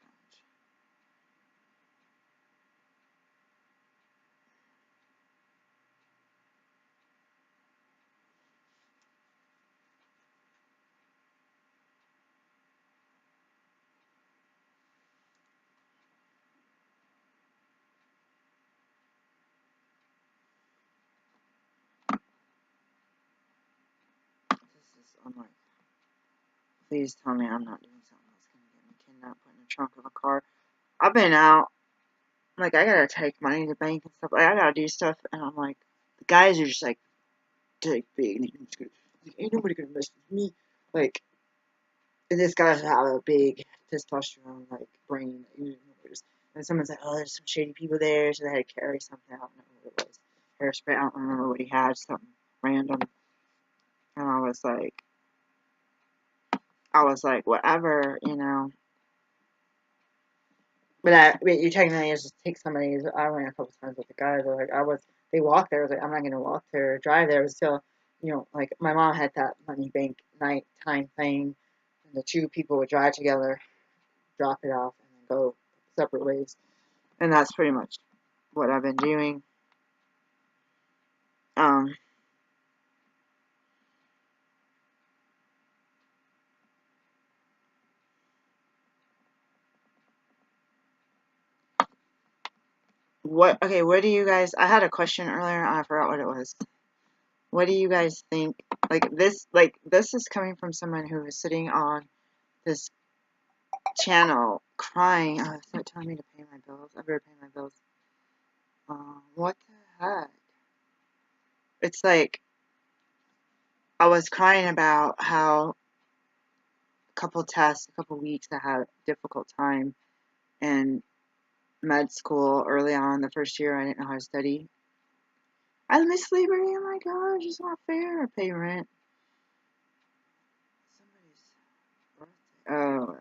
Speaker 1: I'm like, please tell me I'm not doing something that's gonna get me kidnapped, put in the trunk of a car. I've been out, like, I gotta take money to the bank and stuff. Like, I gotta do stuff, and I'm like, the guys are just like, take big, and ain't nobody gonna mess with me. Like, and this guy's have a big testosterone, like, brain. And someone's like, oh, there's some shady people there, so they had to carry something. I don't know what it was. Hairspray, I don't remember what he had, something random. And I was like, whatever, you know. But you technically just take somebody. I went a couple times with the guys. They walked there. I was like, I'm not gonna walk there or drive there. It was still, like my mom had that money bank nighttime thing, and the two people would drive together, drop it off, and then go separate ways. And that's pretty much what I've been doing. Um, what do you guys, I had a question earlier, and I forgot what it was. What do you guys think? This is coming from someone who is sitting on this channel crying. Oh, it's not telling me to pay my bills. I better pay my bills. What the heck? It's like, I was crying about how a couple tests, a couple weeks, I had a difficult time in med school early on. The first year, I didn't know how to study. I miss Liberty. Oh my gosh, it's not fair. Pay rent. Somebody's birthday. Oh,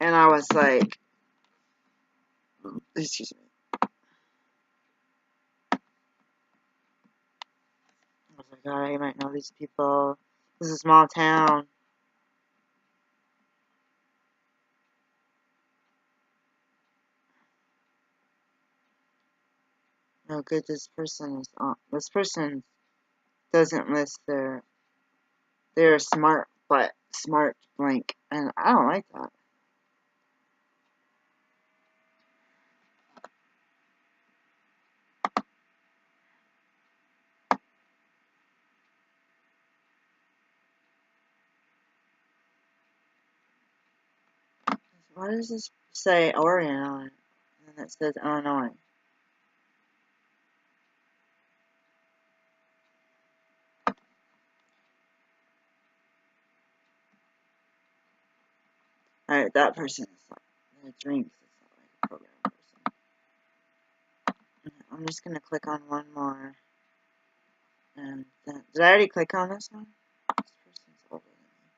Speaker 1: and I was like, excuse me. I was like, God, I might know these people. This is a small town. No good. This person is on. This person doesn't list they're smart, but smart blank, and I don't like that. Why does this say Oregon on it? And then it says Illinois. Alright, that person is like, the drinks is not like a program person. I'm just gonna click on one more. And then, did I already click on this one? This person's older than me.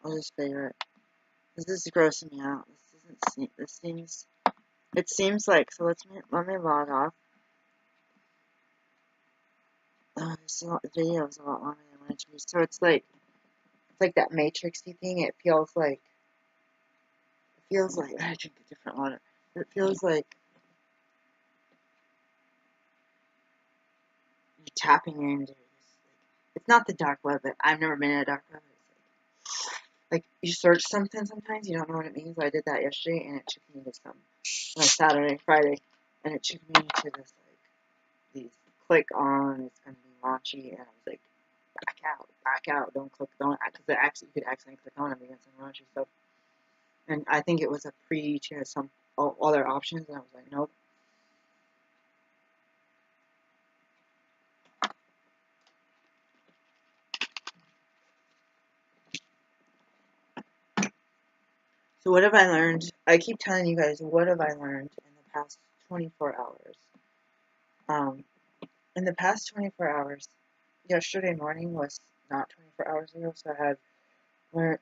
Speaker 1: I'll just favorite. This is grossing me out. This doesn't seem, it seems like, so let me log off. This video is a lot longer than I want it to be. So it's like that matrixy thing. It feels like I drink a different water. It feels like you're tapping into this. It's not the dark web, but I've never been in a dark web. It's like you search something sometimes, you don't know what it means. I did that yesterday, and it took me to Saturday, Friday, and it took me to this these click on. It's gonna be launchy, and I was like, back out, don't click, don't, because you could accidentally click on them against some raunchy stuff. And I think it was a pre to some other options, and I was like, nope. So what have I learned? I keep telling you guys, what have I learned in the past 24 hours? Um, in the past 24 hours, yesterday morning was not 24 hours ago, so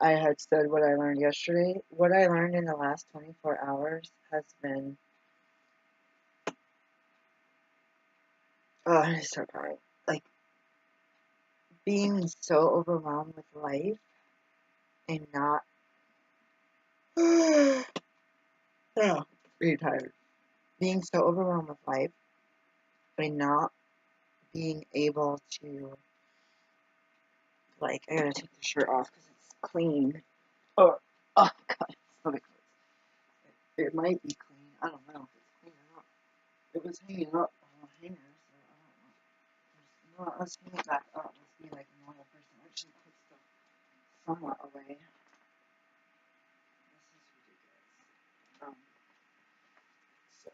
Speaker 1: I had said what I learned yesterday. What I learned in the last 24 hours has been, I'm so proud. Like, being so overwhelmed with life and not really tired. Being so overwhelmed with life by not being able to, like, I gotta take the shirt off because it's clean. Oh god, it's so close. It might be clean. I don't know if it's clean or not. It was hanging up on a hanger, so I don't know. Let's hang it back up. Let's be like a normal person. Actually, put stuff somewhat away. This is ridiculous. So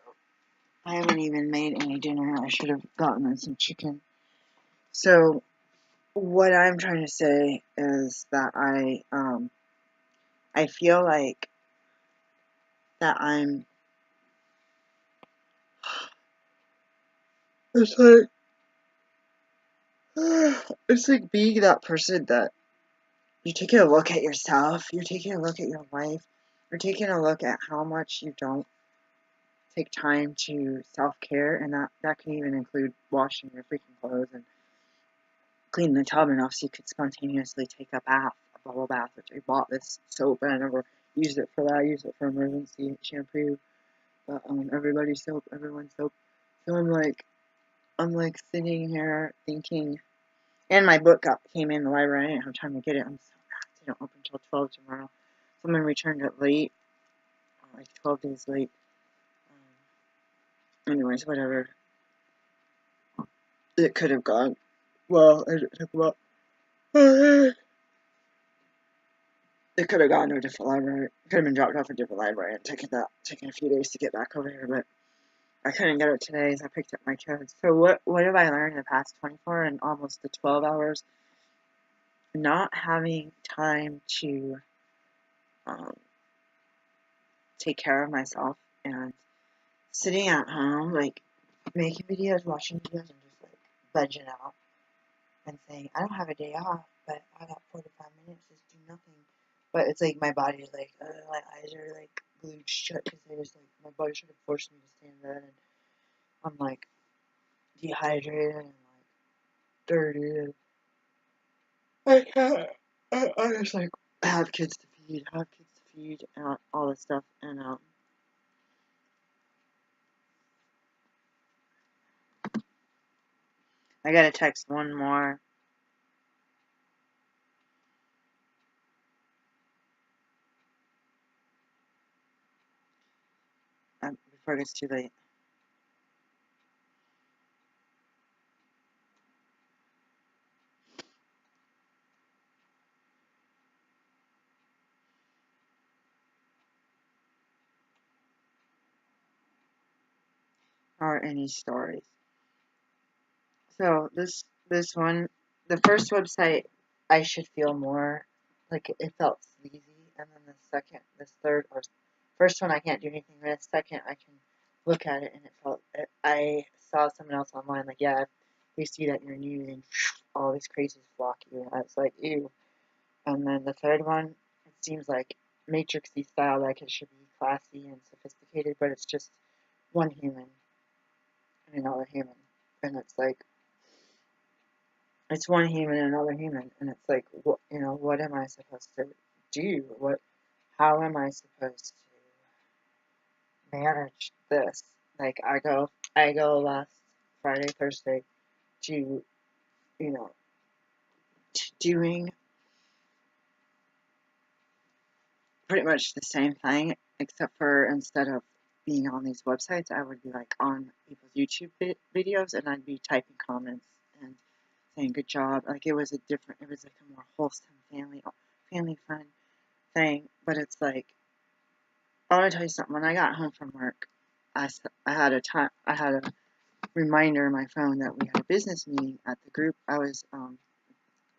Speaker 1: I haven't even made any dinner. I should have gotten some chicken. So what I'm trying to say is that I feel like that it's like it's like being that person that you're taking a look at yourself, you're taking a look at your life, you're taking a look at how much you don't take time to self-care, and that can even include washing your freaking clothes and cleaning the tub enough so you could spontaneously take a bath, a bubble bath, which I bought this soap and I never used it for that. I used it for emergency shampoo, but everybody's soap, everyone's soap. So I'm like sitting here thinking, and my book came in the library. I didn't have time to get it. I'm so mad. They don't open until 12 tomorrow. Someone returned it late, like 12 days late. Anyways, whatever. It could have gone. Well, it took about. It could have gone to a different library. It could have been dropped off at a different library and taken a few days to get back over here, but I couldn't get it today, so I picked up my kids. So what have I learned in the past 24 and almost the 12 hours? Not having time to take care of myself and sitting at home, like making videos, watching videos, and just like vegging out and saying, I don't have a day off, but I got 45 minutes to do nothing. But it's like my body's like, my eyes are like glued shut because they just like, my body should have forced me to stay in bed, and I'm like dehydrated and like dirty, and I can't, I just like have kids to feed, and all this stuff, and I gotta text one more. Before it gets too late. Or any stories. So this one, the first website, I should feel more like it felt sleazy, and then this third or first one I can't do anything with. Second, I can look at it and it felt. I saw someone else online like, yeah, we see that you're new and all these crazies flock you. I was like, ew. And then the third one, it seems like Matrixy style, like it should be classy and sophisticated, but it's just one human and another human, and it's like it's one human and another human, and it's like, what am I supposed to do? How am I supposed to manage this? Like, I go last Friday, Thursday to, you know, doing pretty much the same thing, except for instead of being on these websites, I would be like on people's YouTube videos, and I'd be typing comments and saying good job. Like, it was like a more wholesome family fun thing. But it's like, I want to tell you something. When I got home from work, I had a reminder on my phone that we had a business meeting at the group I was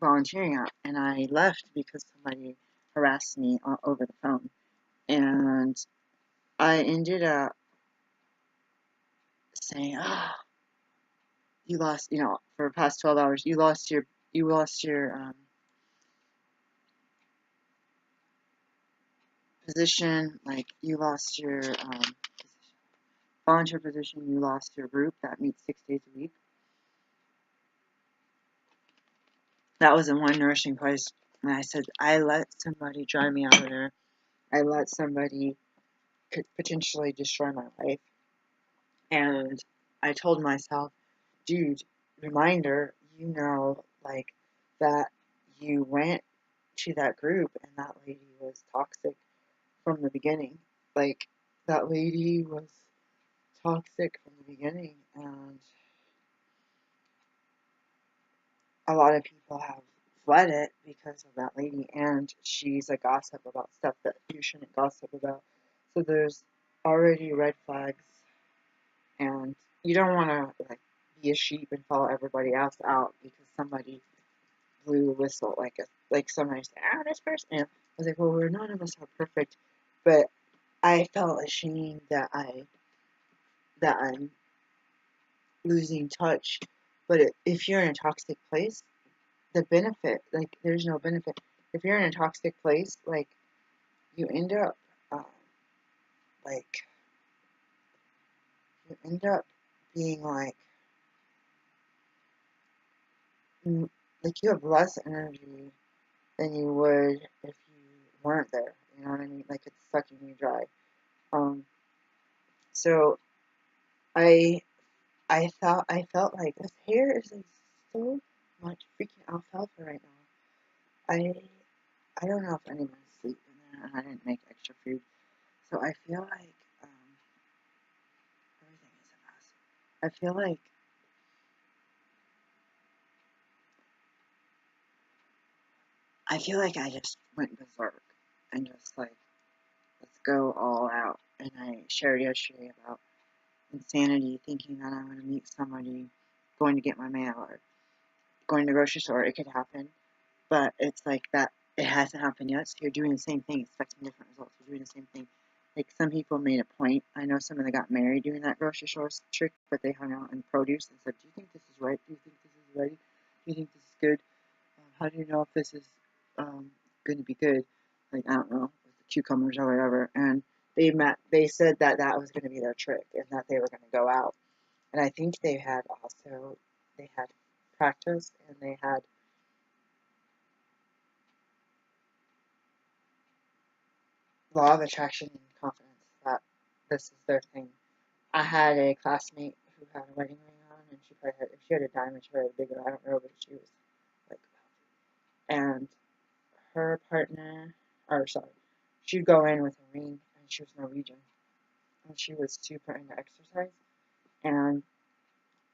Speaker 1: volunteering at, and I left because somebody harassed me over the phone, and I ended up saying, "Ah, oh, you lost, for the past 12 hours, you lost your position, like you lost your volunteer position, you lost your group that meets 6 days a week." That was in one nourishing place. And I said, I let somebody drive me out of there. I let somebody could potentially destroy my life. And I told myself, dude, reminder, like that you went to that group and that lady was toxic from the beginning. Like, that lady was toxic from the beginning, and a lot of people have fled it because of that lady, and she's a gossip about stuff that you shouldn't gossip about. So there's already red flags, and you don't want to like be a sheep and follow everybody else out because somebody blew a whistle, like somebody said, this person. And I was like, well, we're none of us are perfect, but I felt ashamed that I'm losing touch. But if you're in a toxic place, the benefit, like, there's no benefit. If you're in a toxic place, like, you end up, um, like, you end up being like you have less energy than you would if you weren't there. You know what I mean? Like, it's sucking you dry. Um, so I I felt like this hair is like so much freaking alfalfa right now. I don't know if anyone's sleeping there, and I didn't make extra food, so I feel like everything is a mess. I feel like I just went berserk and just like, let's go all out. And I shared yesterday about insanity, thinking that I'm going to meet somebody going to get my mail or going to the grocery store. It could happen, but it's like that. It hasn't happened yet, so you're doing the same thing, expecting different results. You're doing the same thing. Like, some people made a point. I know some of them got married doing that grocery store trick, but they hung out in produce and said, "Do you think this is right? Do you think this is ready? Do you think this is good? How do you know if this is going to be good?" Like, I don't know, with the cucumbers or whatever. And they said that that was going to be their trick and that they were going to go out. And I think they had practice and they had law of attraction and confidence that this is their thing. I had a classmate who had a wedding ring on, and she probably had, if she had a diamond, she probably had a bigger. I don't know, but she was like, and her partner, or sorry, she'd go in with a ring, and she was Norwegian, and she was super into exercise, and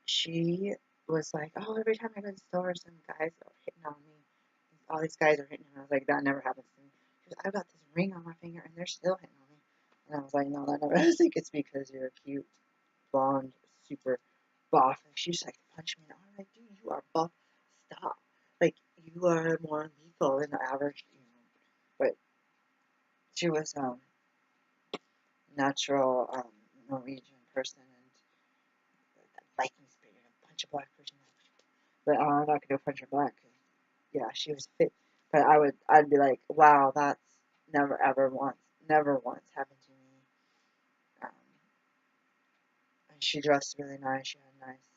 Speaker 1: she was like, oh, every time I go to the store, some guys are hitting on me. All these guys are hitting on me. I was like, that never happens to me. She goes, I've got this ring on my finger, and they're still hitting on me. And I was like, no, that never. I was like, it's because you're a cute, blonde, super buff. And she's like, punch me. And I'm like, dude, you are buff. Stop. Like, you are more lethal than the average, But she was natural Norwegian person and that Viking spirit and punch a black person. But I'm not gonna go punch her black. Yeah, she was fit. But I'd be like, wow, that's never once happened to me. Um, and she dressed really nice. She had nice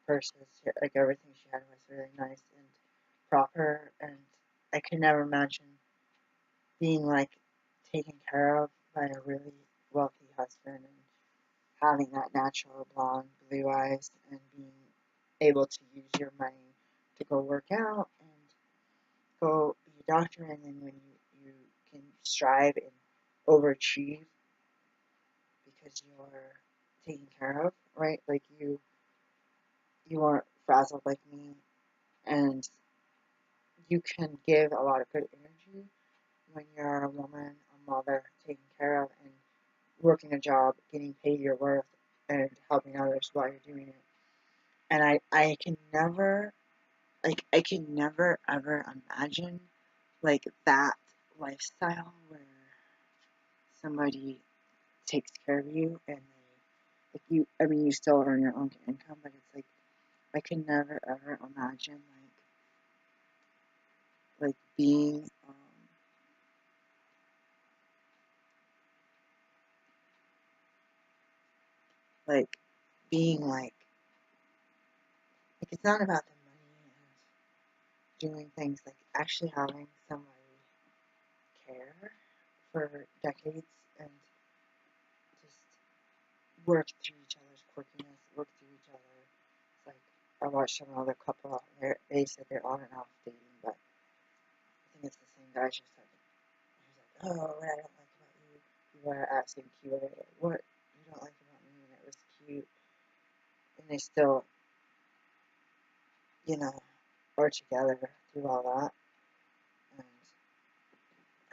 Speaker 1: purses. Like, everything she had was really nice and proper. And I could never imagine being like taken care of by a really wealthy husband and having that natural blonde blue eyes and being able to use your money to go work out and go be a doctor, and then when you can strive and overachieve because you're taken care of, right? Like, you aren't frazzled like me, and you can give a lot of good energy when you're a woman, a mother, taken care of, and working a job, getting paid your worth, and helping others while you're doing it. And I can never, I can never ever imagine like that lifestyle where somebody takes care of you and like, I mean, you still earn your own income, but it's like, I can never ever imagine like being like being like it's not about the money and doing things, like actually having someone hair for decades and just worked through each other's quirkiness, worked through each other. It's like I watched another couple out there. They said they're on and off dating, but I think it's the same guy. She said, he's like, oh, what I don't like about you. You were asking Q&A, like, what you don't like about me, and it was cute. And they still, you know, are together through all that. And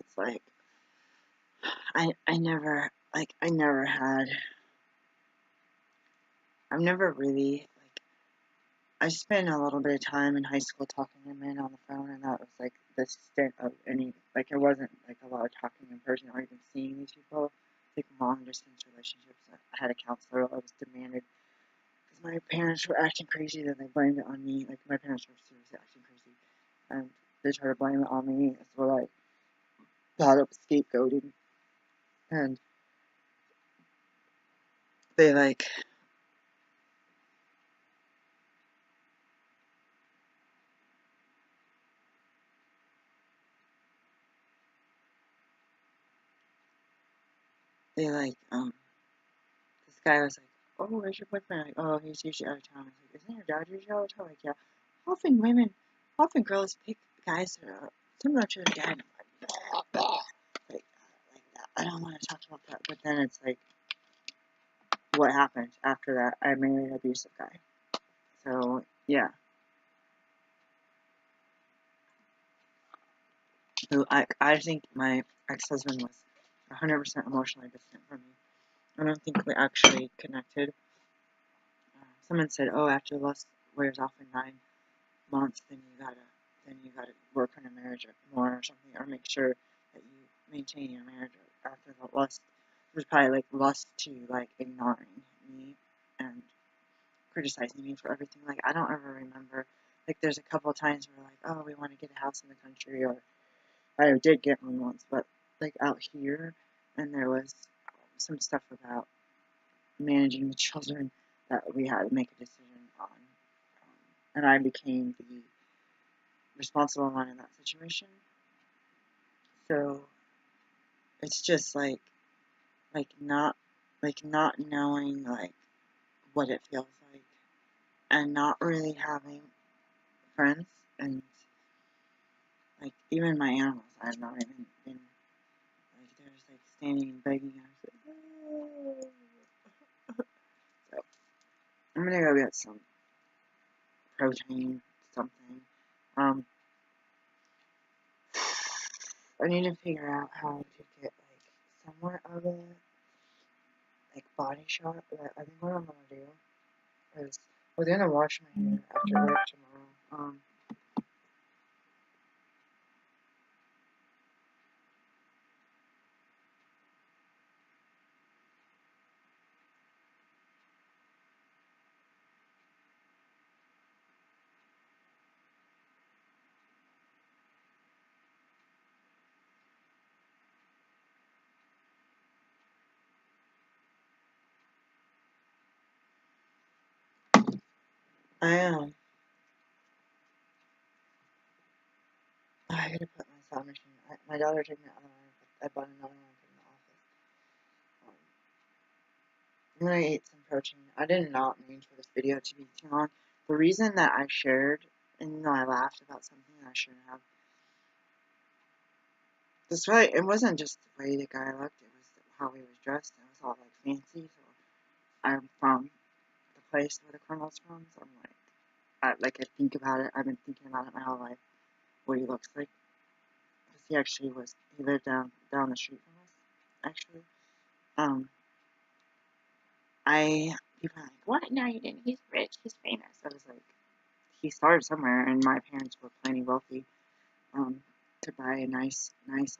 Speaker 1: it's like, I've never really, like, I spent a little bit of time in high school talking to men on the phone, and that was, like, the extent of any, like, it wasn't, like, a lot of talking in person or even seeing these people, like, long-distance relationships. I had a counselor. I was demanded, because my parents were acting crazy, then they blamed it on me. Like, my parents were seriously acting crazy, and they tried to blame it on me, so I thought it was scapegoating, and they, like, this guy was like, oh, where's your boyfriend? Like, oh, he's usually out of town. I was like, isn't your dad usually out of town? Like, yeah. Often girls pick guys that are similar to their dad. Like that. I don't want to talk about that. But then it's like, what happened after that? I married an abusive guy. So, yeah. So I think my ex-husband was 100% emotionally distant from me. I don't think we actually connected. Someone said, oh, after lust wears off in 9 months, then you gotta work on your marriage more or something, or make sure that you maintain your marriage after the lust. It was probably like lust to like ignoring me and criticizing me for everything. Like, I don't ever remember, like, there's a couple of times where like, oh, we want to get a house in the country, or I did get one once, but like out here, and there was some stuff about managing the children that we had to make a decision on, and I became the responsible one in that situation. So it's just not not knowing like what it feels like, and not really having friends, and like even my animals, I've not even been like, they're just like standing and begging, and I was like, oh. So I'm gonna go get some protein, something. I need to figure out how to get like somewhat of a like body shop. But I think what I'm gonna do is we're gonna wash my hair after work tomorrow. I I gotta put my sound machine. My daughter took me other one, but I bought another one from the office. I'm gonna eat some protein. I did not mean for this video to be too long. The reason that I shared, and I laughed about something I shouldn't have. That's right. It wasn't just the way the guy looked. It was how he was dressed. It was all like fancy. So I'm from the place where the colonel's from. So I'm like, I think about it. I've been thinking about it my whole life. What he looks like. Because he lived down the street from us, actually. Um, People are like, what? No, you didn't. He's rich. He's famous. I was like, he started somewhere, and my parents were plenty wealthy, to buy a nice house.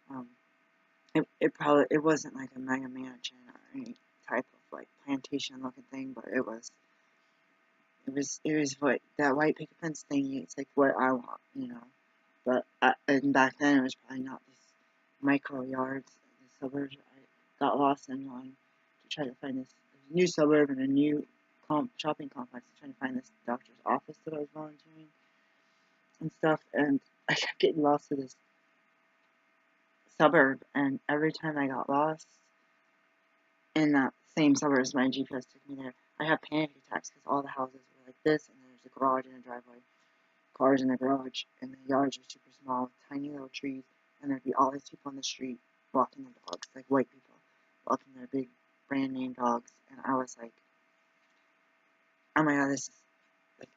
Speaker 1: Um, it wasn't like a mega mansion or any type of like plantation looking thing, but it was what that white picket fence thing. It's like what I want, you know. But and back then it was probably not these micro yards, the suburbs. I got lost in line to try to find this new suburb and a new shopping complex, trying to find this doctor's office that I was volunteering and stuff. And I kept getting lost to this suburb, and every time I got lost in that same suburb as my GPS took me there, I had panic attacks because all the houses were like this, and there's a garage and a driveway, cars in the garage, and the yards are super small, tiny little trees, and there'd be all these people on the street walking their dogs, like white people, walking their big brand name dogs, and I was like, oh my god, this is like,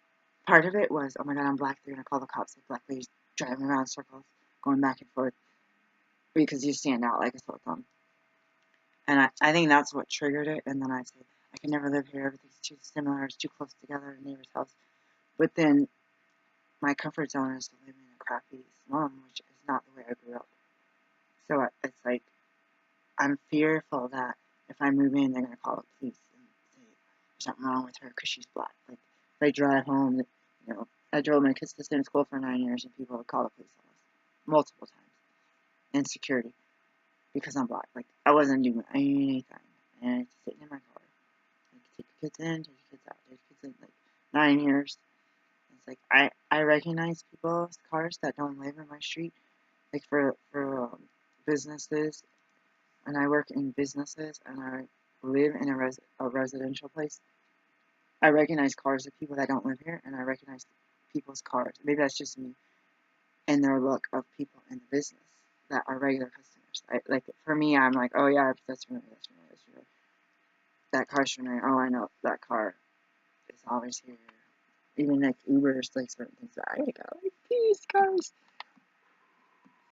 Speaker 1: part of it was, oh my god, I'm black, they're gonna call the cops, like black ladies driving around in circles, going back and forth, because you stand out like a sore thumb. And I think that's what triggered it. And then I said, I can never live here. Everything's too similar. It's too close together. A neighbor's house. But then my comfort zone is to live in a crappy slum, which is not the way I grew up. So it's like I'm fearful that if I move in, they're gonna call the police and say there's something wrong with her because she's black. Like if I drive home, I drove my kids to the same school for 9 years, and people would call the police on us multiple times. And security because I'm black. Like I wasn't doing anything, and I just sitting in my car. Like, take your kids in, take your kids out, take your kids in, like 9 years. It's like I recognize people's cars that don't live in my street, like for businesses, and I work in businesses, and I live in a residential place. I recognize cars of people that don't live here, and I recognize people's cars. Maybe that's just me and their look of people in the business that are regular customers. Like for me, I'm like, oh yeah, that's familiar, that's familiar, that's familiar. That car's familiar. Oh, I know that car is always here. Even like Uber's like certain things. I like these cars.